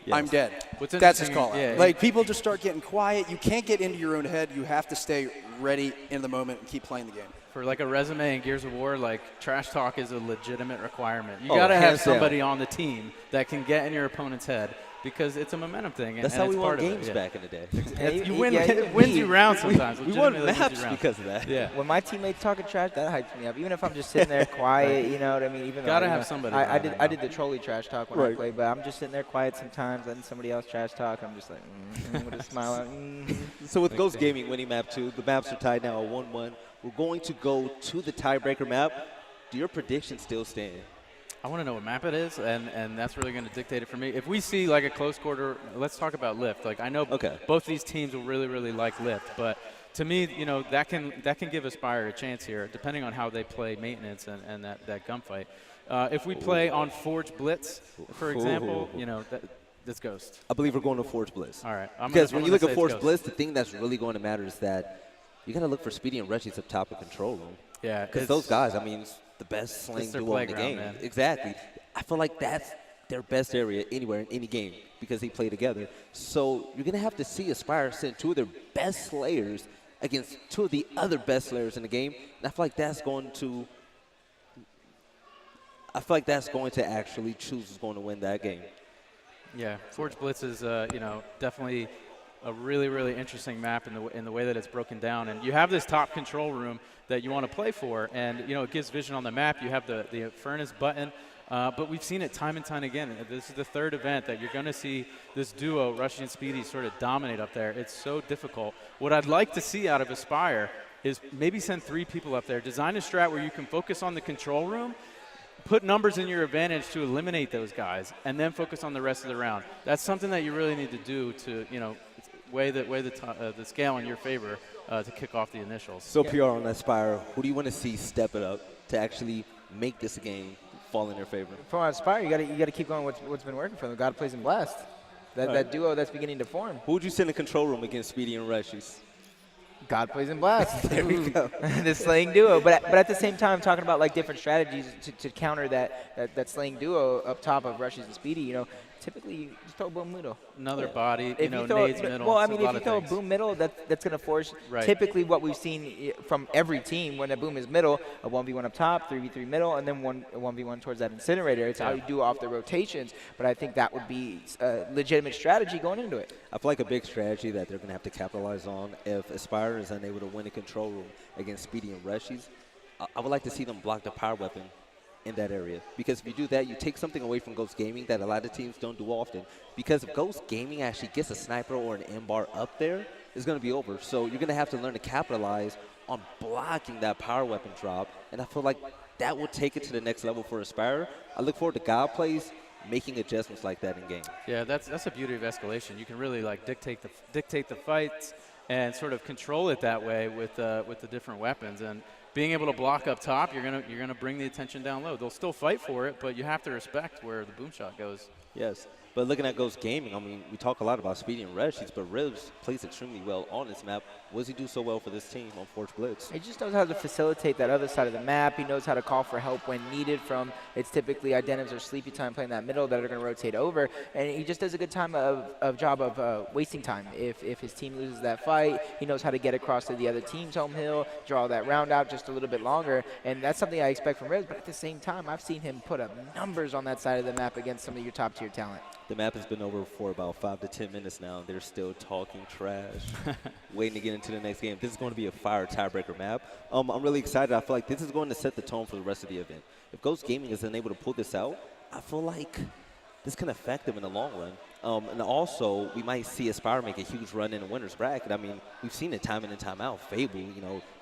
yes. I'm dead. That's his call out.
Yeah,
like, people just start getting quiet. You can't get into your own head. You have to stay ready in the moment and keep playing the game.
For like a resume in Gears of War, like trash talk is a legitimate requirement. You got to have somebody on the team that can get in your opponent's head, because it's a momentum thing.
That's how we won games back in the day.
You win, it wins you rounds sometimes.
We won maps because of that.
Yeah. When my teammates talking trash, that hypes me up. Even if I'm just sitting there quiet, you know what I mean? Even
gotta have somebody.
I did the trolley trash talk when I played, but I'm just sitting there quiet sometimes, letting somebody else trash talk. I'm just like, with a smile.
So with Ghost Gaming winning map 2, the maps are tied now at 1-1. We're going to go to the tiebreaker map. Do your predictions still stand?
I want to know what map it is, and that's really going to dictate it for me. If we see like a close quarter, let's talk about Lift. Like, I know both these teams will really, really like Lift, but to me, that can give Aspire a chance here, depending on how they play maintenance and that gunfight. If we play on Forge Blitz, for example, that's Ghost.
I believe we're going to Forge Blitz.
All right.
Because when you look at Forge Blitz, the thing that's really going to matter is that you got to look for Speedy and Rushies up top of control room.
Yeah.
Because those guys, I mean, the best slaying duo in the game.
Man.
Exactly. I feel like that's their best area anywhere in any game, because they play together. So you're going to have to see Aspire send 2 of their best slayers against 2 of the other best slayers in the game. And I feel like that's going to actually choose who's going to win that game.
Yeah, Forge Blitz is definitely a really, really interesting map in the way that it's broken down. And you have this top control room that you want to play for, and it gives vision on the map. You have the furnace button, but we've seen it time and time again. This is the 3rd event that you're going to see this duo, Rushy and Speedy, sort of dominate up there. It's so difficult. What I'd like to see out of Aspire is maybe send 3 people up there, design a strat where you can focus on the control room, put numbers in your advantage to eliminate those guys, and then focus on the rest of the round. That's something that you really need to do to, weigh the scale in your favor to kick off the initials.
So PR on Aspire, who do you want to see step it up to actually make this game fall in their favor?
For Aspire, you got to keep going what's been working for them. God plays in Blast. That duo that's beginning to form.
Who would you send in the control room against Speedy and Rushies?
God plays in Blast.
There we go.
The slaying duo. But at the same time, talking about like different strategies to counter that slaying duo up top of Rushies and Speedy, typically you just throw boom middle.
Another body,
nades
middle.
Well, I mean, if you throw a boom middle, that's going to force typically what we've seen from every team when a boom is middle, a 1v1 up top, 3v3 middle, and then a 1v1 towards that incinerator. It's how you do off the rotations, but I think that would be a legitimate strategy going into it.
I feel like a big strategy that they're going to have to capitalize on if Aspire is unable to win a control room against Speedy and Rushies. I would like to see them block the power weapon in that area, because if you do that, you take something away from Ghost Gaming that a lot of teams don't do often. Because if Ghost Gaming actually gets a sniper or an M-bar up there, it's going to be over. So you're going to have to learn to capitalize on blocking that power weapon drop, and I feel like that will take it to the next level for Aspire. I look forward to God plays making adjustments like that in game.
Yeah, that's the beauty of escalation. You can really like dictate the fights and sort of control it that way with the different weapons. And being able to block up top, you're gonna bring the attention down low. They'll still fight for it, but you have to respect where the boom shot goes.
Yes. But looking at Ghost Gaming, I mean, we talk a lot about Speedy and Rushies, but Ribs plays extremely well on this map. What does he do so well for this team on Forge Blitz?
He just knows how to facilitate that other side of the map. He knows how to call for help when needed from, it's typically Identims or Sleepy Time playing that middle that are going to rotate over. And he just does a good job of wasting time. If his team loses that fight, he knows how to get across to the other team's home hill, draw that round out just a little bit longer. And that's something I expect from Ribs. But at the same time, I've seen him put up numbers on that side of the map against some of your top-tier talent.
The map has been over for about 5 to 10 minutes now, and they're still talking trash, waiting to get into the next game. This is going to be a fire tiebreaker map. I'm really excited. I feel like this is going to set the tone for the rest of the event. If Ghost Gaming is unable to pull this out, I feel like this can affect them in the long run. And also, we might see Aspire make a huge run in the winner's bracket. I mean, we've seen it time in and time out. Fable,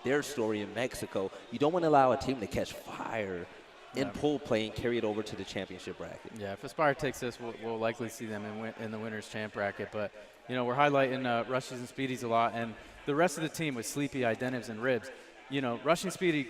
their story in Mexico. You don't want to allow a team to catch fire in pool play and carry it over to the championship bracket.
Yeah, if Aspire takes this, we'll likely see them in the winner's champ bracket. But, we're highlighting Rushies and Speedies a lot. And the rest of the team with Sleepy, Identives, and Ribs, you know, Rushing Speedy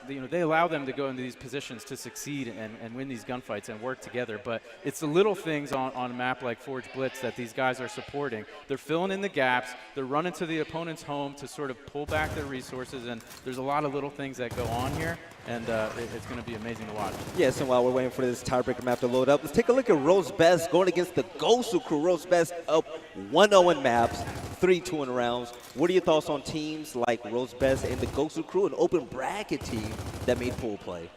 they allow them to go into these positions to succeed and win these gunfights and work together. But it's the little things on a map like Forge Blitz that these guys are supporting. They're filling in the gaps. They're running to the opponent's home to sort of pull back their resources. And there's a lot of little things that go on here. And it's going to be amazing to watch.
Yes, and while we're waiting for this tiebreaker map to load up, let's take a look at Rose Best going against the Gosu crew. Rose Best up 1-0 in maps, 3-2 in rounds. What are your thoughts on teams like Rose Best and the Gosu crew, an open bracket team that made pool play?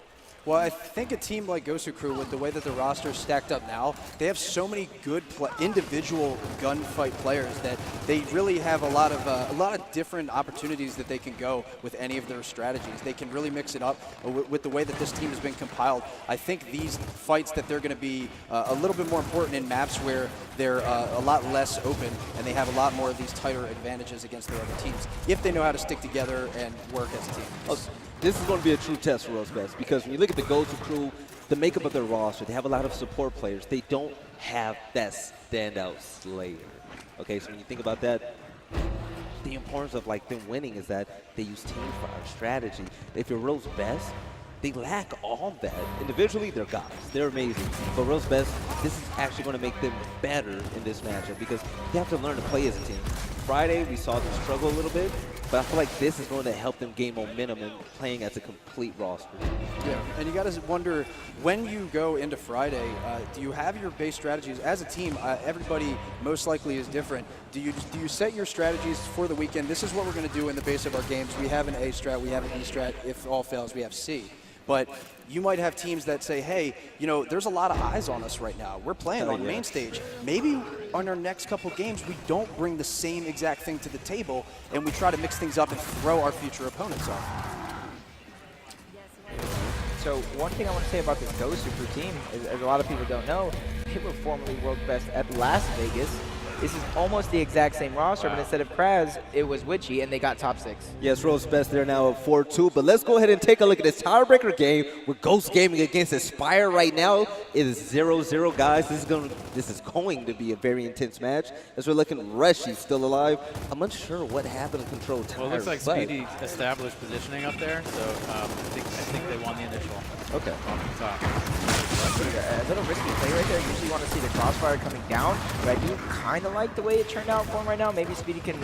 Well, I think a team like Gosu Crew, with the way that the roster is stacked up now, they have so many good individual gunfight players that they really have a lot of different opportunities that they can go with any of their strategies. They can really mix it up with the way that this team has been compiled. I think these fights that they're going to be a little bit more important in maps where they're a lot less open and they have a lot more of these tighter advantages against their other teams if they know how to stick together and work as a team.
This is going to be a true test for Rose Best, because when you look at the Gosu crew, the makeup of their roster, they have a lot of support players. They don't have that standout Slayer. Okay, so when you think about that, the importance of like them winning is that they use team fire strategy. If you're Rose Best, they lack all of that. Individually, they're gods. They're amazing. But Rose Best, this is actually going to make them better in this matchup because they have to learn to play as a team. Friday, we saw them struggle a little bit, but I feel like this is going to help them gain momentum and playing as a complete roster.
Yeah, and you got to wonder, when you go into Friday, do you have your base strategies as a team? Everybody most likely is different. Do you set your strategies for the weekend? This is what we're going to do in the base of our games. We have an A strat, we have an E strat. If all fails, we have C. But you might have teams that say, hey, you know, there's a lot of eyes on us right now. We're playing on main stage. Maybe on our next couple games, we don't bring the same exact thing to the table, and we try to mix things up and throw our future opponents off.
So one thing I want to say about this Gosu Crew team is, as a lot of people don't know, they were formerly world best at Las Vegas. This is almost the exact same roster, but instead of Kraz, it was Witchy, and they got top 6. Yes,
Rose Best, they're now at 4-2, but let's go ahead and take a look at this tiebreaker game with Ghost Gaming against Aspire right now. It is 0-0, guys. This is going to be a very intense match. As we're looking, Rushy's still alive. I'm unsure what happened to control Tire.
Well, it looks like Speedy established positioning up there, so I think they won the initial.
Okay.
Off the top.
A little risky play right there. Usually want to see the crossfire coming down, but I do kind of like the way it turned out for him right now. Maybe Speedy can,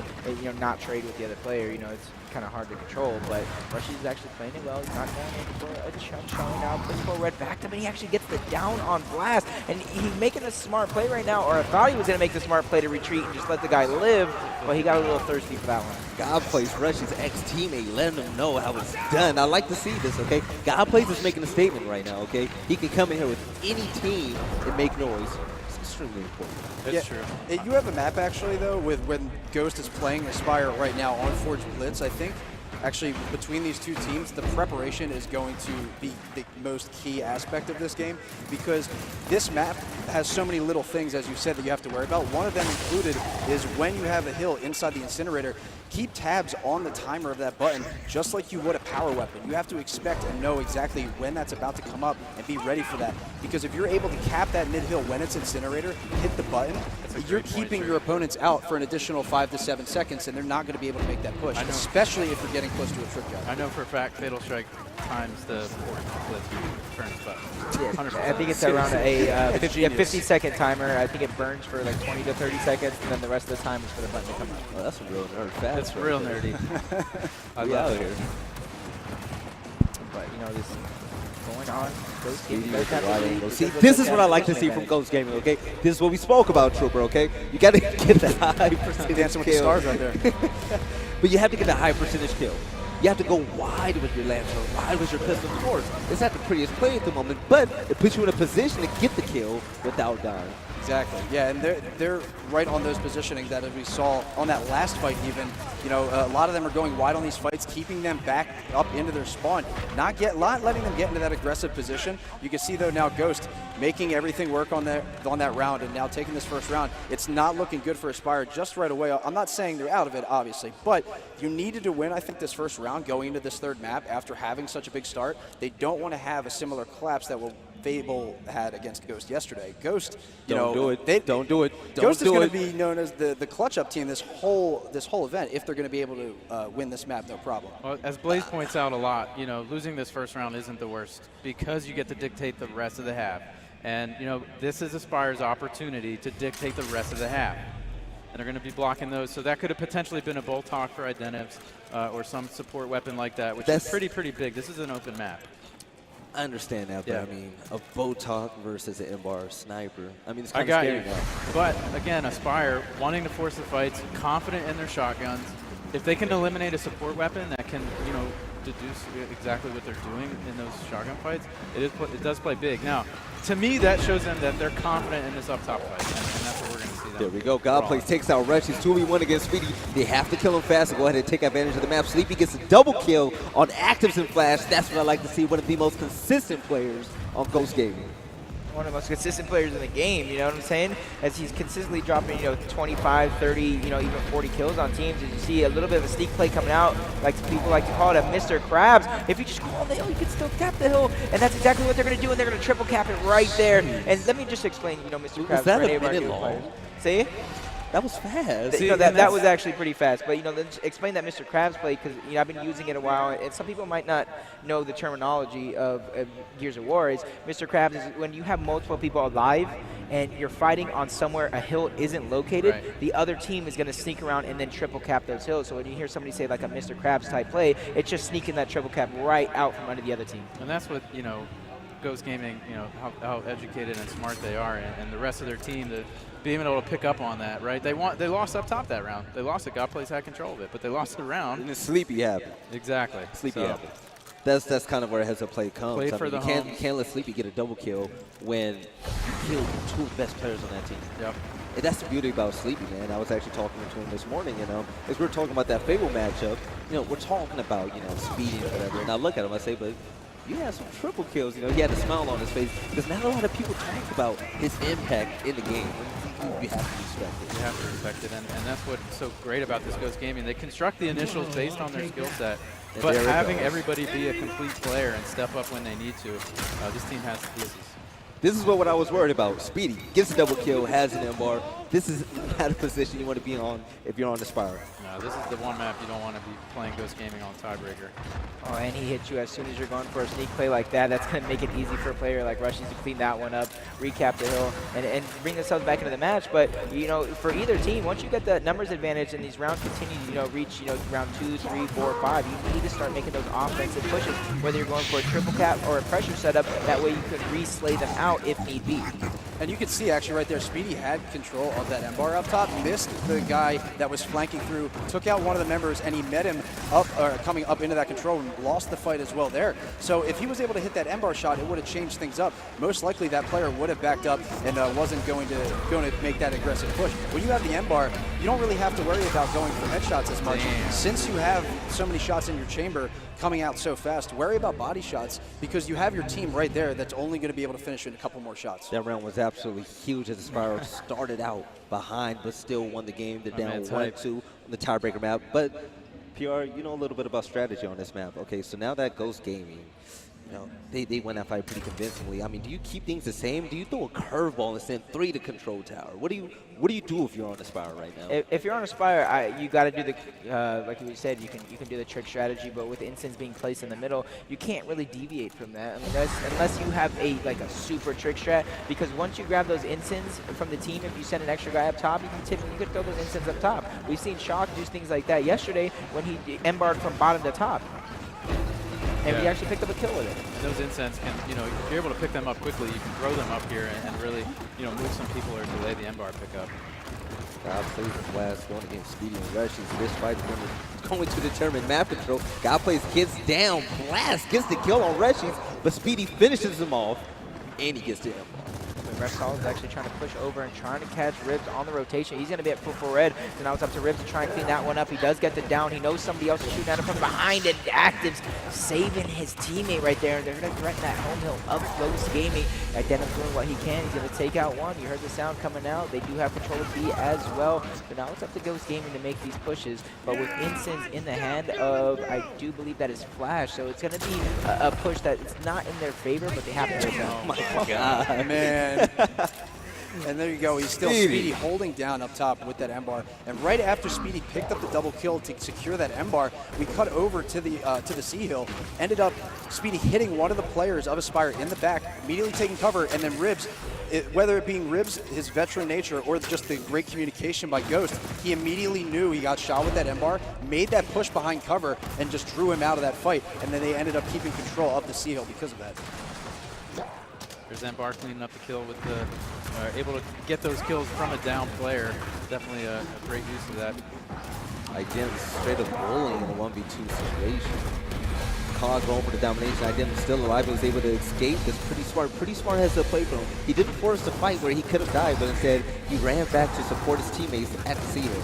not trade with the other player. It's kind of hard to control, but Rushy is actually playing it well. He's not going in for a chunk showing out. Plays for red back to him, and he actually gets the down on blast. And he's making a smart play right now, or I thought he was going to make the smart play to retreat and just let the guy live, but he got a little thirsty for that one.
God Plays Rushy's ex-teammate, letting him know how it's done. I like to see this, okay? God Plays is making a statement right now, okay? He can come in here with any team and make noise. It's extremely important.
It's true.
You have a map, actually, though, with when Ghost is playing Aspire right now on Forge Blitz, I think. Actually, between these two teams, the preparation is going to be the most key aspect of this game, because this map has so many little things, as you said, that you have to worry about. One of them included is when you have a hill inside the incinerator, keep tabs on the timer of that button, just like you would a power weapon. You have to expect and know exactly when that's about to come up and be ready for that. Because if you're able to cap that mid-hill when it's incinerator, hit the button, you're keeping your opponents out for an additional 5 to 7 seconds, and they're not going to be able to make that push, especially if you're getting close to a trick shot.
I know for a fact Fatal Strike times the Forge Blitz turns button.
Yeah, I think it's around a 50-second timer. I think it burns for like 20 to 30 seconds, and then the rest of the time is for the button to come up.
Oh, that's some real nerd fast.
That's real nerdy.
I love it here.
But this going on. Ghost Gaming.
See, this is what I like to see from Ghost Gaming, okay? This is what we spoke about, Trooper, okay? You got to get the high percentage
Dancing with the stars right there.
But you have to get the high percentage kill. You have to go wide with your Lancer, wide with your pistol. Of course, it's not the prettiest play at the moment, but it puts you in a position to get the kill without dying.
Exactly. Yeah, and they're right on those positioning that, as we saw on that last fight even, a lot of them are going wide on these fights, keeping them back up into their spawn, not letting them get into that aggressive position. You can see, though, now Ghost making everything work on that round, and now taking this first round. It's not looking good for Aspire just right away. I'm not saying they're out of it, obviously, but you needed to win, I think, this first round going into this third map after having such a big start. They don't want to have a similar collapse that will Fable had against Ghost yesterday. Ghost, you
Don't
know,
do it. Don't do it.
Ghost is
Don't
going
do
to be known as the clutch-up team this whole event if they're going to be able to win this map, no problem.
Well, as Blaze points out a lot, you know, losing this first round isn't the worst because you get to dictate the rest of the half. And, you know, this is Aspire's opportunity to dictate the rest of the half. And they're going to be blocking those. So that could have potentially been a bolt hawk for Identivs or some support weapon like that, which is pretty big. This is an open map.
I understand that, but I mean, a Botok versus an M-Bar sniper. I mean, it's
I
kind of scary
you.
now.
But, again, Aspire wanting to force the fights, confident in their shotguns. If they can eliminate a support weapon that can, you know, deduce exactly what they're doing in those shotgun fights, it does play big. Now, to me, that shows them that they're confident in this up-top fight, and that's what we're going to see them.
There we go. Godplays takes out Rush. He's 2v1 against Speedy. They have to kill him fast and go ahead and take advantage of the map. Sleepy gets a double kill on Actives and Flash. That's what I like to see, one of the most consistent players on Ghost Gaming.
One of the most consistent players in the game, you know what I'm saying? As he's consistently dropping, you know, 25, 30, you know, even 40 kills on teams. As you see a little bit of a sneak play coming out, like people like to call it a Mr. Krabs. If you just call the hill, you can still cap the hill. And that's exactly what they're going to do, and they're going to triple cap it right there. And let me just explain, you know, Mr. Krabs.
Was that
for any
a
of our
minute
new
long?
players. See?
That was fast.
You know, that was actually pretty fast. But, you know, let's explain that Mr. Krabs play because, you know, I've been using it a while, and some people might not know the terminology of Gears of War. Is Mr. Krabs is when you have multiple people alive and you're fighting on somewhere a hill isn't located, the other team is going to sneak around and then triple cap those hills. So when you hear somebody say like a Mr. Krabs type play, it's just sneaking that triple cap right out from under the other team.
And that's what, you know, Ghost Gaming, you know, how educated and smart they are, and the rest of their team, being able to pick up on that, right? They lost up top that round. They lost it. Godplays had control of it, but they lost the round.
And it's Sleepy happy.
Exactly.
Sleepy happy. That's kind of where heads up play comes.
Played for
you can't let Sleepy get a double kill when you killed two of the best players on that team.
Yep.
And that's the beauty about Sleepy, man. I was actually talking to him this morning, you know, as we were talking about that Fable matchup. You know, we're talking about, you know, speeding or whatever. And I look at him, I say, but you had some triple kills. You know, he had a smile on his face because not a lot of people talk about his impact in the game. You have to respect it.
You have to respect it, and that's what's so great about this Ghost Gaming. They construct the initials based on their skill set, but having everybody be a complete player and step up when they need to, this team has the pieces.
This is what I was worried about. Speedy gets a double kill, has an M-bar. This is not a position you want to be on if you're on Aspire.
No, this is the one map you don't want to be playing Ghost Gaming on Tiebreaker.
Oh, and he hits you as soon as you're going for a sneak play like that. That's going to make it easy for a player like Rush to clean that one up, recap the hill, and bring themselves back into the match. But, you know, for either team, once you get the numbers advantage and these rounds continue to, you know, reach, you know, round 2, 3, 4, 5, you need to start making those offensive pushes, whether you're going for a triple cap or a pressure setup. That way you can re-slay them out if need be.
And you can see actually right there, Speedy had control of that M-bar up top, missed the guy that was flanking through, took out one of the members, and he met him up, coming up into that control room, lost the fight as well there. So if he was able to hit that M-bar shot, it would have changed things up. Most likely that player would have backed up and wasn't going to make that aggressive push. When you have the M-bar, you don't really have to worry about going for headshots as much. Since you have so many shots in your chamber coming out so fast, worry about body shots because you have your team right there that's only going to be able to finish in a couple more shots.
That round was absolutely huge as the Spiral started out behind but still won the game. They're down 1-2 on the tiebreaker map. But PR, you know a little bit about strategy on this map. Okay, so now that Ghost Gaming, you know, they won that fight pretty convincingly. I mean, do you keep things the same? Do you throw a curveball and send 3 to control tower? What do you do if you're on Aspire right now?
If you're on Aspire, you got to do the like you said, you can do the trick strategy, but with instants being placed in the middle, you can't really deviate from that unless you have a super trick strat. Because once you grab those instants from the team, if you send an extra guy up top, you could throw those instants up top. We've seen Shock do things like that yesterday when he embarked from bottom to top. And we actually picked up a kill with it.
Those incense can, you know, if you're able to pick them up quickly, you can throw them up here and really, you know, move some people or delay the M-bar pickup.
God plays the Blast going against Speedy and Rushy. So this fight is going to determine map control. God plays kids down. Blast gets the kill on Rushy, but Speedy finishes him off, and he gets the M-bar.
Repsol is actually trying to push over and trying to catch Ribs on the rotation. He's going to be at full red, so now it's up to Ribs to try and clean that one up. He does get the down. He knows somebody else is shooting at him from behind, and Actives saving his teammate right there. They're going to threaten that home hill of Ghost Gaming. Identif doing what he can. He's going to take out one. You heard the sound coming out. They do have control of B as well. So now it's up to Ghost Gaming to make these pushes. But with Incense in the hand of, I do believe that is Flash, so it's going to be a push that it's not in their favor, but they have to make
Oh my God,
man. And there you go. He's still Speedy holding down up top with that M-bar. And right after Speedy picked up the double kill to secure that M-bar, we cut over to the C hill. Ended up Speedy hitting one of the players of Aspire in the back, immediately taking cover, and then Ribs, whether it being Ribs, his veteran nature, or just the great communication by Ghost, he immediately knew he got shot with that M-bar, made that push behind cover, and just drew him out of that fight. And then they ended up keeping control of the C hill because of that.
There's M-bar cleaning up the kill with the, able to get those kills from a down player. Definitely a great use of that.
Idem straight up bullying in a 1v2 situation. Cog going for the domination. Idem is still alive. He was able to escape. That's pretty smart. Pretty smart has to play for him. He didn't force the fight where he could have died, but instead he ran back to support his teammates at the C-hill.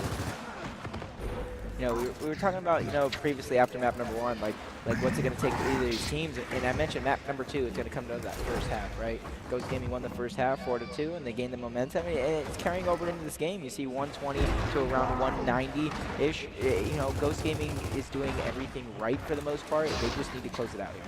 You know, we were talking about, you know, previously after map number 1, like what's it going to take for either of these teams? And I mentioned map number 2 is going to come down to that first half, right? Ghost Gaming won the first half 4-2, and they gained the momentum, and it's carrying over into this game. You see 120 to around 190-ish. You know, Ghost Gaming is doing everything right for the most part. They just need to close it out here.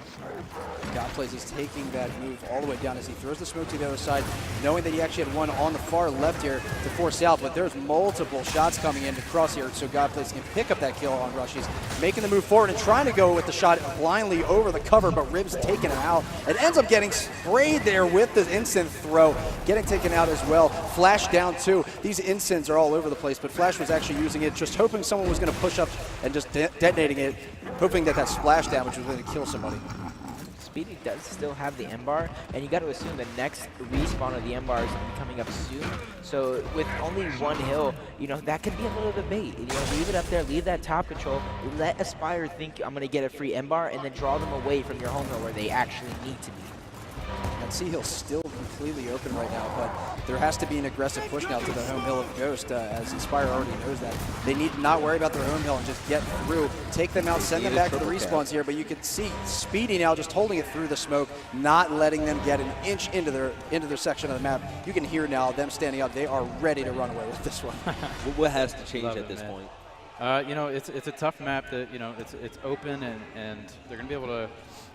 God plays, he's taking that move all the way down as he throws the smoke to the other side, knowing that he actually had one on the far left here to force out, but there's multiple shots coming in to cross here, so God plays can pick up that kill on Rushies, making the move forward and trying to go with the shot blindly over the cover, but Ribs taking it out. It ends up getting sprayed there with the instant throw, getting taken out as well. Flash down too. These instants are all over the place, but Flash was actually using it, just hoping someone was going to push up and just detonating it, hoping that that splash damage was going to kill somebody.
Speedy does still have the M-bar, and you got to assume the next respawn of the M-bar is going to be coming up soon. So with only one hill, you know, that could be a little debate. You know, leave it up there, leave that top control, let Aspire think I'm going to get a free M-bar, and then draw them away from your home hill where they actually need to be.
And C hill's still completely open right now, but there has to be an aggressive push now to the home hill of Ghost, as Inspire already knows that. They need to not worry about their home hill and just get through, take them out, send them back to the respawns here, but you can see Speedy now just holding it through the smoke, not letting them get an inch into their section of the map. You can hear now them standing up. They are ready to run away with this one.
What has to change at this point?
You know, it's a tough map that, you know, it's open, and they're going to be able to,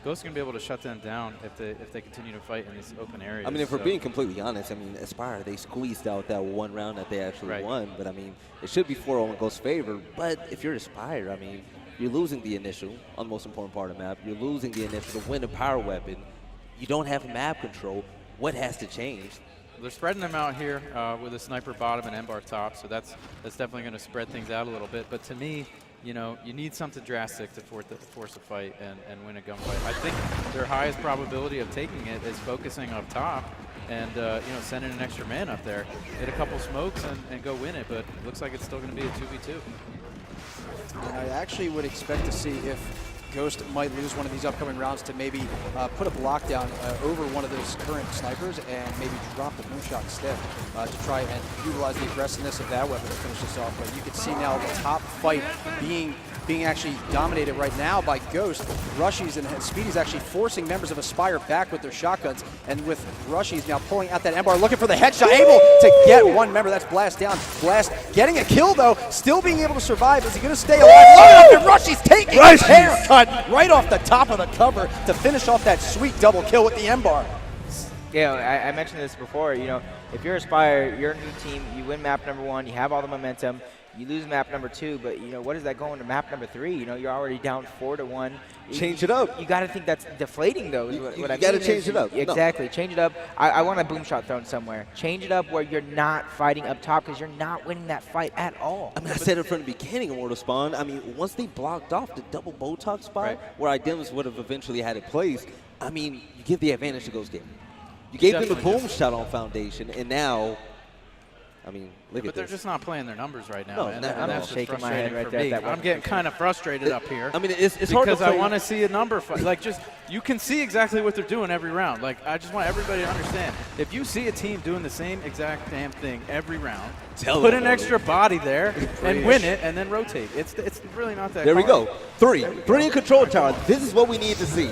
Ghosts are going to be able to shut them down if they continue to fight in these open areas.
I mean, if we're being completely honest, I mean, Aspire, they squeezed out that one round that they actually won. But, I mean, it should be 4-0 in Ghost's favor. But if you're Aspire, I mean, you're losing the initial on the most important part of the map. You're losing the initial to win a power weapon. You don't have map control. What has to change?
They're spreading them out here with a sniper bottom and M-bar top, so that's definitely going to spread things out a little bit. But to me, you know, you need something drastic to force a fight and win a gunfight. I think their highest probability of taking it is focusing up top and, you know, sending an extra man up there, hit a couple smokes and go win it. But it looks like it's still going to be a 2v2.
And I actually would expect to see if Ghost might lose one of these upcoming rounds to maybe put a block down over one of those current snipers and maybe drop the boom shot instead to try and utilize the aggressiveness of that weapon to finish this off. But you can see now the top fight being actually dominated right now by Ghost. Rushies and Speedy's actually forcing members of Aspire back with their shotguns, and with Rushies now pulling out that M-bar, looking for the headshot, able to get one member. That's Blast down. Blast getting a kill though, still being able to survive. Is he going to stay alive? And Rushies taking his haircut right off the top of the cover to finish off that sweet double kill with the M-bar.
Yeah, I mentioned this before. You know, if you're Aspire, you're a new team, you win map number 1, you have all the momentum. You lose map number 2, but, you know, what is that going to map number 3? You know, you're already down 4-1.
Change it up.
You got to think that's deflating, though.
You got to change it up.
Exactly.
No.
Change it up. I want a boom shot thrown somewhere. Change it up where you're not fighting up top because you're not winning that fight at all.
I mean, I said it from the beginning of Mortal Spawn. I mean, once they blocked off the double Botox spot where Idems would have eventually had it placed, I mean, you give the advantage to Ghost Gaming. You gave them the boom shot on Foundation, and now, I mean, look
but
at
they're
this.
just not playing their numbers right now.
No,
and
not at all.
that's
shaking my head
frustrating
right
for
there at
me.
that
I'm
one.
getting kind of frustrated up here.
I mean, it's hard to
because I
play.
want to see a number fight. Like, just you can see exactly what they're doing every round. Like, I just want everybody to understand. If you see a team doing the same exact damn thing every round, put an extra body there and win it, and then rotate. It's really not that.
There we
hard.
go. Three in control tower. This is what we need to see.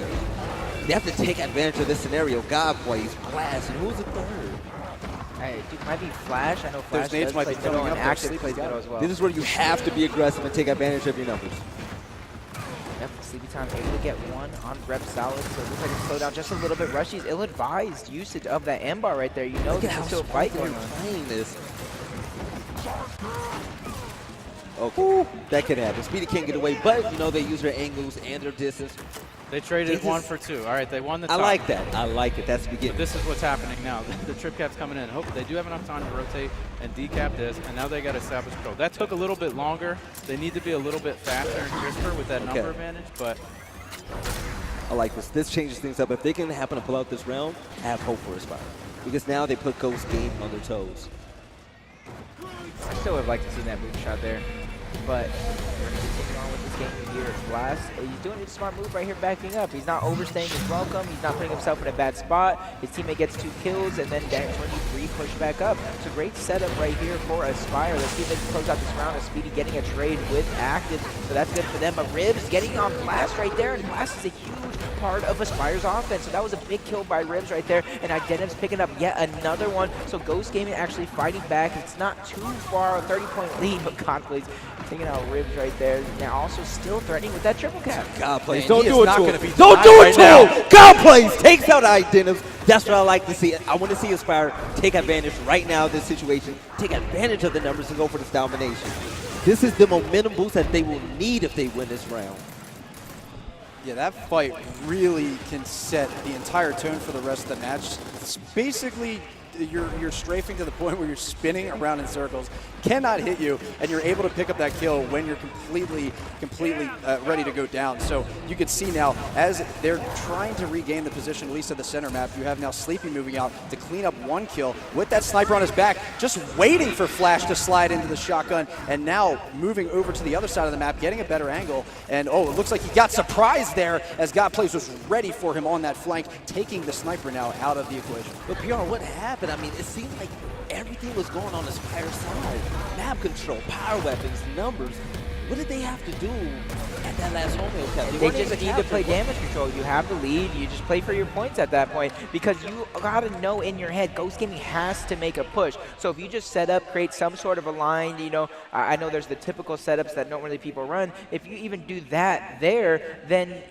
They have to take advantage of this scenario. God plays Blast, and who's the third?
Hey, dude, might be Flash. I know Flash
nades
does
might
play
be
middle,
coming
and
up there.
Active
Sleepy's
plays
got
middle
it.
as well.
This is where you have to be aggressive and take advantage of your numbers.
Yep, Sleepy Time able to get one on Rep Solid, so it looks like it's slowed down just a little bit. Rushy's ill-advised usage of that M bar right there. You know
Look at
there's
how
still a fight
smart
going
they're
on.
playing this. Okay, that could happen. Speedy can't get away, but you know they use their angles and their distance.
They traded
They
1
just-
for 2. All right, they won the
I
top.
like that. I like it. That's the
But
beginning.
this is what's happening now. The trip cap's coming in. Hope they do have enough time to rotate and decap this, and now they got to establish control. That took a little bit longer. They need to be a little bit faster and crisper with that number advantage, but
I like this. This changes things up. If they can happen to pull out this round, I have hope for Aspire. Because now they put Ghost Game on their toes.
I still would like to see that move shot there, but we're going to continue on with this game here at Blast. He's doing a smart move right here, backing up. He's not overstaying his welcome. He's not putting himself in a bad spot. His teammate gets 2 kills, and then Dash 23 push back up. It's a great setup right here for Aspire. Let's see if they can close out this round. Speedy getting a trade with Active, so that's good for them. But Ribs getting on Blast right there, and Blast is a huge part of Aspire's offense. So that was a big kill by Ribs right there, and Identiv's picking up yet another one. So Ghost Gaming actually fighting back. It's not too far, a 30-point lead, but Godplays taking out Ribs right there. Now also still threatening with that triple cap.
God plays.
Man,
Don't
he
do
is
it
not
to
gonna
him.
be
Don't
denied
do it
right
to
now.
him. God plays. Takes out Identiv. That's what I like to see. I want to see Aspire take advantage right now of this situation. Take advantage of the numbers and go for this domination. This is the momentum boost that they will need if they win this round.
Yeah, that fight really can set the entire tone for the rest of the match. It's basically, you're strafing to the point where you're spinning around in circles, cannot hit you, and you're able to pick up that kill when you're completely ready to go down. So you can see now, as they're trying to regain the position, at least at the center map, you have now Sleepy moving out to clean up 1 kill with that sniper on his back, just waiting for Flash to slide into the shotgun, and now moving over to the other side of the map, getting a better angle. And oh, it looks like he got surprised there as Godplays was ready for him on that flank, taking the sniper now out of the equation.
But PR, what happened? I mean, it seemed like everything was going on Aspire's side. Map control, power weapons, numbers. What did they have to do at that last home cap?
They just need to play damage control. You have the lead. You just play for your points at that point, because you gotta know in your head, Ghost Gaming has to make a push. So if you just set up, create some sort of a line, you know, I know there's the typical setups that normally people run. If you even do that there, then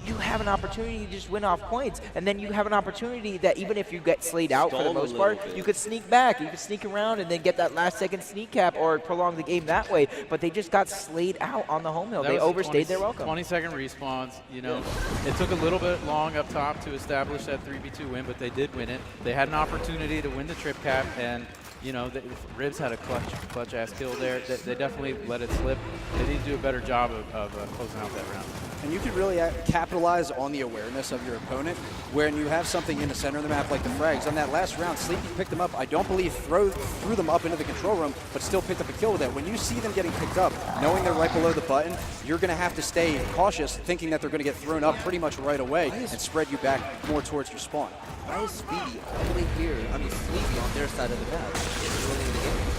you have an opportunity to just win off points, and then you have an opportunity that even if you get slayed out for the most part, you could sneak back, you could sneak around and then get that last second sneak cap or prolong the game that way. But they just got slayed out on the home hill. They overstayed their welcome.
20-second respawns. You know, it took a little bit long up top to establish that 3v2 win, but they did win it. They had an opportunity to win the trip cap, and you know, Ribs had a clutch ass kill there. They definitely let it slip. They need to do a better job of closing out that round.
And you can really capitalize on the awareness of your opponent when you have something in the center of the map like the frags. On that last round, Sleepy picked them up. I don't believe threw them up into the control room, but still picked up a kill with it. When you see them getting picked up, knowing they're right below the button, you're going to have to stay cautious, thinking that they're going to get thrown up pretty much right away and spread you back more towards your spawn.
Why is Speedy all the way here? I mean, Sleepy on their side of the map. It's really in the game.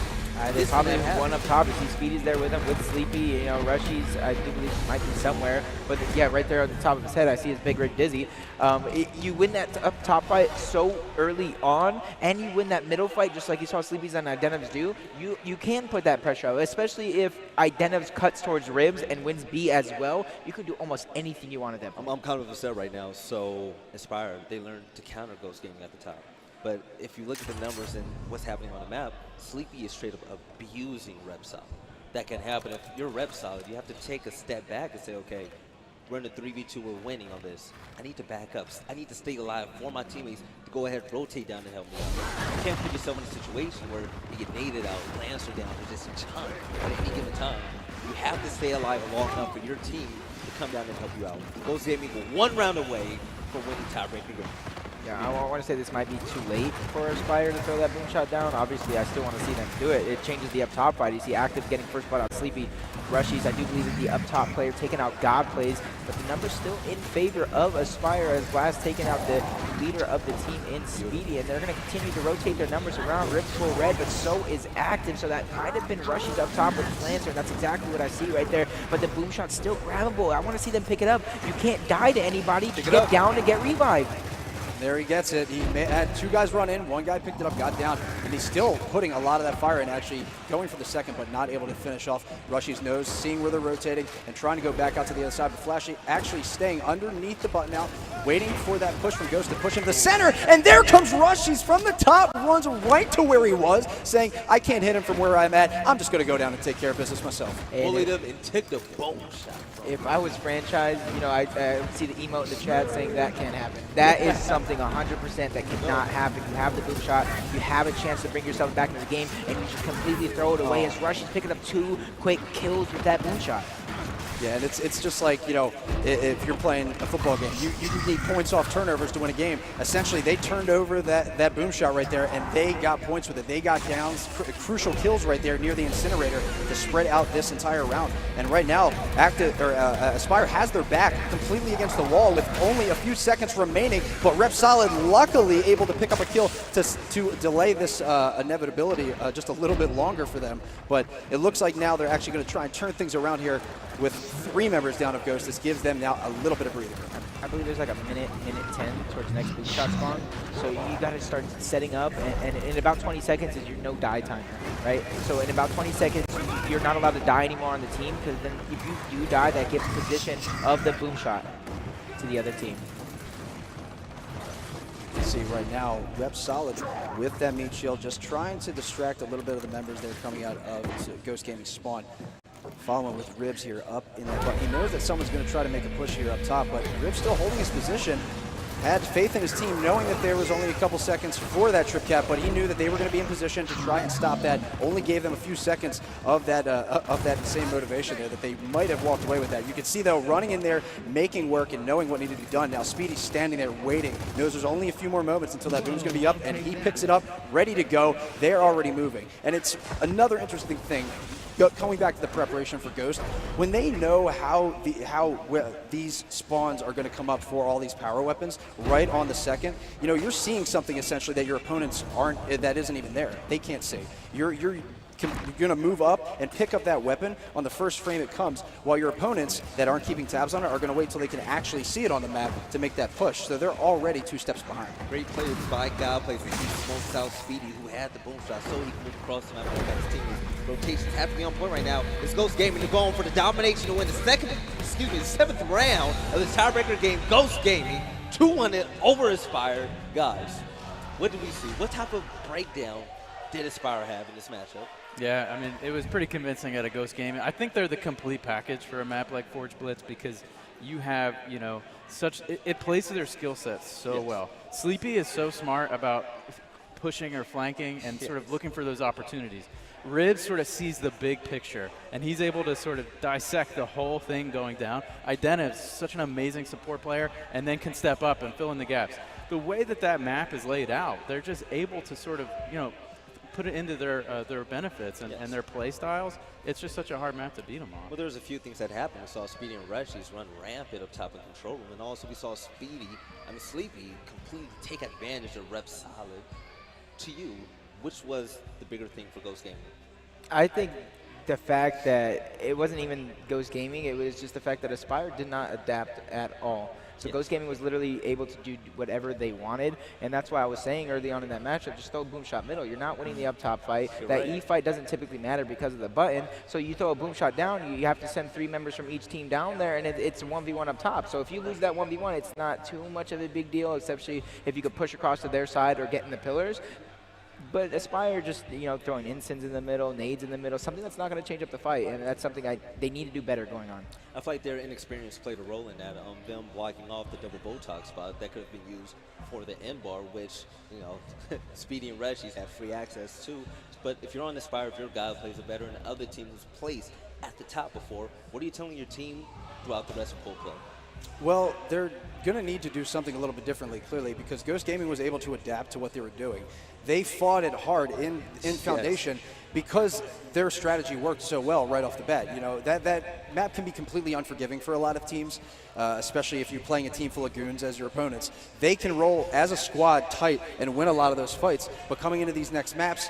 They probably have one up top. You see Speedy's there with him, with Sleepy. You know, Rushy's, I do believe, might be somewhere. But yeah, right there on the top of his head, I see his big rig Dizzy. You win that up top fight so early on, and you win that middle fight just like you saw Sleepy's and Identivs do. You can put that pressure out, especially if Identivs cuts towards Ribs and wins B as well. You can do almost anything you want to them.
I'm kind of upset right now. So Aspire, they learned to counter Ghost Gaming at the top. But if you look at the numbers and what's happening on the map, Sleepy is straight up abusing Rep Solid. That can happen. If you're Rep Solid, you have to take a step back and say, okay, we're in a 3v2, we're winning on this. I need to back up. I need to stay alive for my teammates to go ahead, rotate down and help me out. You can't put yourself in a situation where you get naded out, Lancer down, or just chunk at any given time. You have to stay alive long enough for your team to come down and help you out. Ghost Gaming were 1 round away from winning tiebreaker game.
Yeah, I want to say this might be too late for Aspire to throw that boom shot down. Obviously, I still want to see them do it. It changes the up top fight. You see Active getting first blood out Sleepy. Rushies, I do believe, is the up top player taking out God plays, but the number's still in favor of Aspire as Blast taking out the leader of the team in Speedy, and they're going to continue to rotate their numbers around. Rip's full red, but so is Active, so that might have been Rushies up top with Lancer, and that's exactly what I see right there, but the boom shot's still grabbable. I want to see them pick it up. You can't die to anybody. Get down to get revived.
There he gets it. He had 2 guys run in, 1 guy picked it up, got down, and he's still putting a lot of that fire in, actually going for the second, but not able to finish off Rushy's nose, seeing where they're rotating and trying to go back out to the other side. But Flashy actually staying underneath the button out, waiting for that push from Ghost to push into the center, and there comes Rushy's from the top, runs right to where he was, saying, I can't hit him from where I'm at. I'm just going to go down and take care of business myself.
Bullied him and took the boom shot.
If I was franchise, you know, I see the emote in the chat saying that can't happen. That is something 100% that cannot happen. You have the boom shot, you have a chance to bring yourself back into the game, and you just completely throw it away as Rush is picking up 2 quick kills with that boom shot.
Yeah, and it's just like, you know, if you're playing a football game, you need points off turnovers to win a game. Essentially, they turned over that boom shot right there, and they got points with it. They got downs, crucial kills right there near the incinerator to spread out this entire round. And right now, Aspire has their back completely against the wall with only a few seconds remaining, but Rep Solid luckily able to pick up a kill to delay this inevitability just a little bit longer for them. But it looks like now they're actually going to try and turn things around here with 3 members down of Ghost. This gives them now a little bit of breathing room.
I believe there's like a minute 10 towards the next boom shot spawn. So you got to start setting up, and in about 20 seconds is your no die timer, right? So in about 20 seconds, you're not allowed to die anymore on the team, because then if you do die, that gives position of the boom shot to the other team.
See right now, Rep Solid with that meat shield, just trying to distract a little bit of the members that are coming out of Ghost Gaming spawn. Following with Ribs here up in that butt. He knows that someone's going to try to make a push here up top, but Ribs still holding his position. Had faith in his team, knowing that there was only a couple seconds for that trip cap, but he knew that they were going to be in position to try and stop that. Only gave them a few seconds of that same motivation there, that they might have walked away with that. You can see, though, running in there, making work, and knowing what needed to be done. Now Speedy's standing there waiting, knows there's only a few more moments until that boom's going to be up, and he picks it up, ready to go. They're already moving. And it's another interesting thing. Coming back to the preparation for Ghost, when they know how these spawns are going to come up for all these power weapons right on the second, you know, you're seeing something essentially that your opponents that isn't even there. They can't see. You're going to move up and pick up that weapon on the first frame it comes, while your opponents that aren't keeping tabs on it are going to wait till they can actually see it on the map to make that push. So they're already 2 steps behind.
Great play by God plays for smokes out Speedy, who had the boom shot, so he can move across the map. His team rotations have to be on point right now. It's Ghost Gaming to go on for the domination to win the 7th round of the tiebreaker game. Ghost Gaming 2-1 over Aspire. Guys, what did we see? What type of breakdown did Aspire have in this matchup?
Yeah, I mean, it was pretty convincing at a Ghost Gaming. I think they're the complete package for a map like Forge Blitz, because you have, you know, it plays to their skill sets so well. Sleepy is so smart about pushing or flanking and sort of looking for those opportunities. Ribs sort of sees the big picture, and he's able to sort of dissect the whole thing going down. Idena is such an amazing support player, and then can step up and fill in the gaps. The way that map is laid out, they're just able to sort of, you know, put it into their benefits and their play styles. It's just such a hard map to beat them on.
Well, there's a few things that happened. We saw Speedy and Rushies run rampant up top of the control room, and also we saw Sleepy completely take advantage of Rep Solid. To you, which was the bigger thing for Ghost Gaming?
I think the fact that it wasn't even Ghost Gaming, it was just the fact that Aspire did not adapt at all. So Ghost Gaming was literally able to do whatever they wanted, and that's why I was saying early on in that matchup, just throw a boom shot middle. You're not winning the up top fight. That E fight doesn't typically matter because of the button, so you throw a boom shot down, you have to send 3 members from each team down there, and it's a 1v1 up top. So if you lose that 1v1, it's not too much of a big deal, especially if you could push across to their side or get in the pillars. But Aspire just, you know, throwing incense in the middle, nades in the middle, something that's not going to change up the fight, and that's something they need to do better going on.
I feel like their inexperience played a role in that. Them blocking off the double Botox spot that could have been used for the end bar, which, you know, Speedy and Rushies have free access to. But if you're on Aspire, if your guy plays a veteran, and other team who's placed at the top before, what are you telling your team throughout the rest of pool play?
Well, they're going to need to do something a little bit differently, clearly, because Ghost Gaming was able to adapt to what they were doing. They fought it hard in Foundation because their strategy worked so well right off the bat. You know, that map can be completely unforgiving for a lot of teams, especially if you're playing a team full of goons as your opponents. They can roll as a squad tight and win a lot of those fights, but coming into these next maps,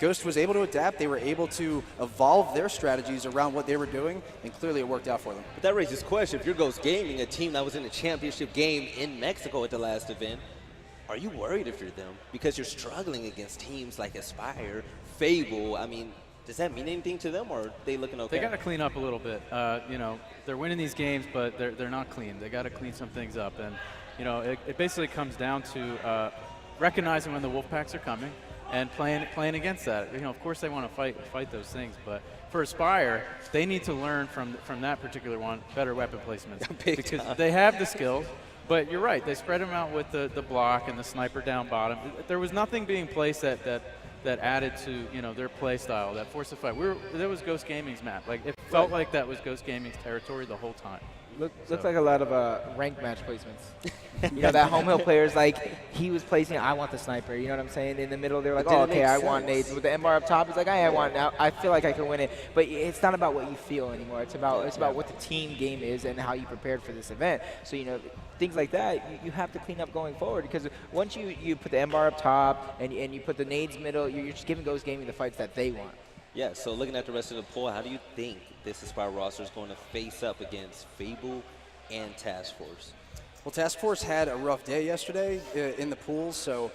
Ghost was able to adapt. They were able to evolve their strategies around what they were doing, and clearly it worked out for them.
But that raises the question, if you're Ghost Gaming, a team that was in the championship game in Mexico at the last event, are you worried if you're them? Because you're struggling against teams like Aspire, Fable. I mean, does that mean anything to them, or are they looking okay?
They got to clean up a little bit. You know, they're winning these games, but they're not clean. They got to clean some things up, and you know, it basically comes down to recognizing when the Wolfpacks are coming and playing against that. You know, of course they want to fight those things, but for Aspire, they need to learn from that particular one better weapon placements because they have the skills. But you're right. They spread them out with the block and the sniper down bottom. There was nothing being placed that added to, you know, their play style, that force of fight. There was Ghost Gaming's map. Like, it felt like that was Ghost Gaming's territory the whole time.
Looks like a lot of ranked match placements. You know, that home hill players, like, he was placing, I want the sniper. You know what I'm saying? In the middle, they're like, oh, okay, I want nades. With the MR up top, it's like, I want now. I feel like I can win it. But it's not about what you feel anymore. It's about what the team game is and how you prepared for this event. So, you know, things like that, you have to clean up going forward, because once you put the MR up top and you put the nades middle, you're just giving Ghost Gaming the fights that they want.
Yeah, so looking at the rest of the pool, how do you think this Aspire roster is going to face up against Fable and Task Force?
Well, Task Force had a rough day yesterday in the pool, so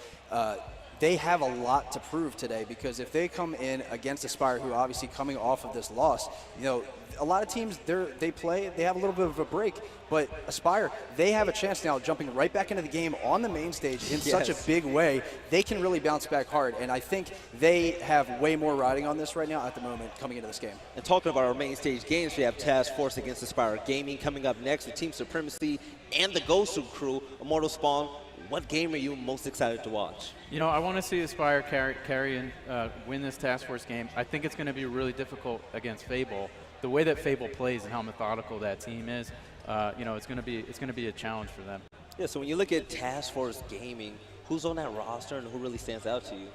they have a lot to prove today, because if they come in against Aspire, who are obviously coming off of this loss, you know, a lot of teams, they have a little bit of a break, but Aspire, they have a chance now jumping right back into the game on the main stage in such a big way. They can really bounce back hard, and I think they have way more riding on this right now at the moment coming into this game.
And talking about our main stage games, we have Task Force against Aspire Gaming coming up next with Team Supremacy and the Ghost Crew, Immortal Spawn. What game are you most excited to watch?
You know, I want to see Aspire carry and win this Task Force game. I think it's going to be really difficult against Fable. The way that Fable plays and how methodical that team is, you know, it's going to be a challenge for them.
Yeah. So when you look at Task Force Gaming, who's on that roster and who really stands out to you?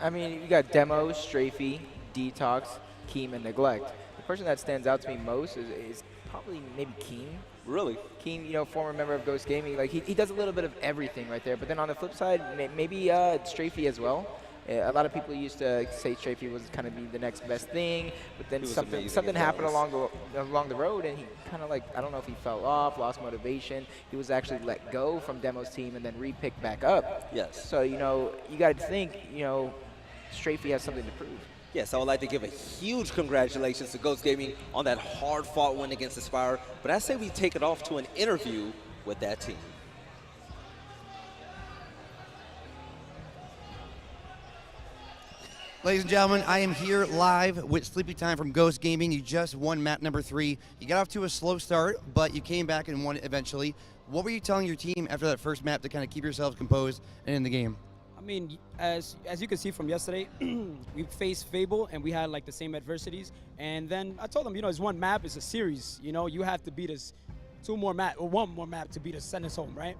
I mean, you got Demo, Strafey, Detox, Keem, and Neglect. The person that stands out to me most is probably maybe Keem.
Really?
Keem, you know, former member of Ghost Gaming. Like, he does a little bit of everything right there. But then on the flip side, maybe Strafey as well. A lot of people used to say Strafey was kind of the next best thing, but then something happened along the road, and he kind of, like, I don't know if he fell off, lost motivation. He was actually let go from Demo's team and then re-picked back up.
Yes.
So, you know, you got to think, you know, Strafey has something to prove.
Yes, I would like to give a huge congratulations to Ghost Gaming on that hard-fought win against Aspire, but I say we take it off to an interview with that team.
Ladies and gentlemen, I am here live with Sleepy Time from Ghost Gaming. You just won map number 3. You got off to a slow start, but you came back and won it eventually. What were you telling your team after that first map to kind of keep yourselves composed and in the game?
I mean, as you can see from yesterday, we faced Fable and we had like the same adversities. And then I told them, you know, it's one map, it's a series. You know, you have to beat us one more map to beat us, send us home, right?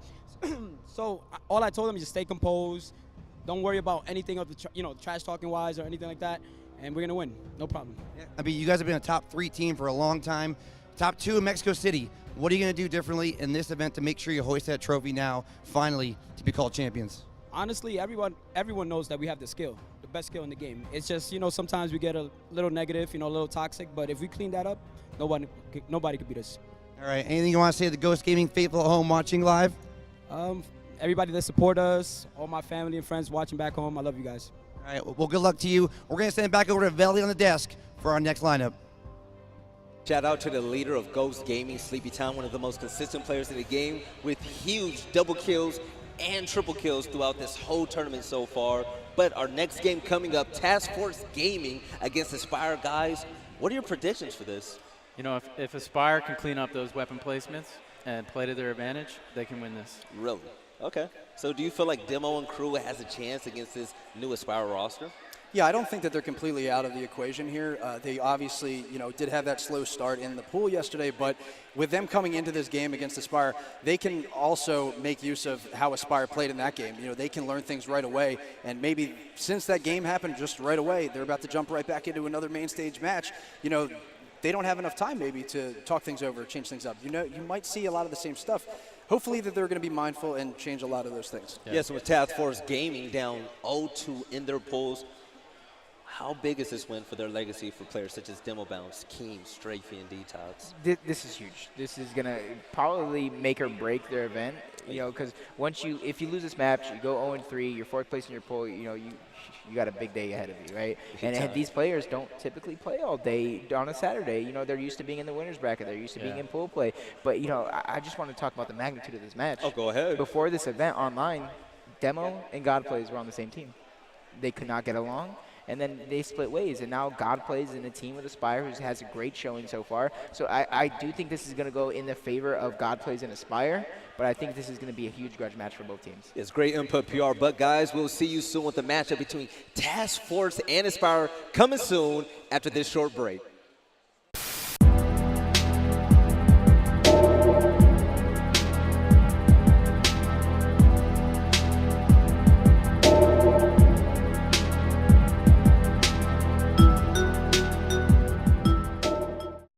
So all I told them is just stay composed. Don't worry about anything of the, trash talking wise or anything like that, and we're gonna win, no problem.
Yeah. I mean, you guys have been a top 3 team for a long time, top 2 in Mexico City. What are you gonna do differently in this event to make sure you hoist that trophy now, finally, to be called champions?
Honestly, everyone knows that we have the skill, the best skill in the game. It's just, sometimes we get a little negative, a little toxic, but if we clean that up, nobody could beat us.
All right, anything you want to say to the Ghost Gaming faithful at home watching live?
Everybody that support us, all my family and friends watching back home, I love you guys.
All right, well, good luck to you. We're going to send it back over to Veli on the desk for our next lineup.
Shout out to the leader of Ghost Gaming, Sleepy Time, one of the most consistent players in the game with huge double kills and triple kills throughout this whole tournament so far. But our next game coming up, Task Force Gaming against Aspire. Guys, what are your predictions for this?
You know, if Aspire can clean up those weapon placements and play to their advantage, they can win this.
Really? Okay. So do you feel like Demo and crew has a chance against this new Aspire roster?
Yeah, I don't think that they're completely out of the equation here. They obviously, did have that slow start in the pool yesterday, but with them coming into this game against Aspire, they can also make use of how Aspire played in that game. They can learn things right away, and maybe since that game happened just right away, they're about to jump right back into another main stage match. They don't have enough time maybe to talk things over, change things up. You might see a lot of the same stuff. Hopefully that they're going to be mindful and change a lot of those things.
Yes, with Task Force Gaming down 0-2 in their polls, how big is this win for their legacy for players such as Demo Bounce, Keem, Strafey, and Detox?
This is huge. This is going to probably make or break their event, because if you lose this match, you go 0-3, you're 4th place in your poll, you got a big day ahead of you, right? And these players don't typically play all day on a Saturday. They're used to being in the winner's bracket. They're used to being in pool play. But, I just want to talk about the magnitude of this match.
Oh, go ahead.
Before this event online, Demo and God Plays were on the same team. They could not get along. And then they split ways, and now God Plays in a team with Aspire, who has a great showing so far. So I do think this is going to go in the favor of God Plays and Aspire, but I think this is going to be a huge grudge match for both teams.
It's great input, PR. But, guys, we'll see you soon with the matchup between Task Force and Aspire coming soon after this short break.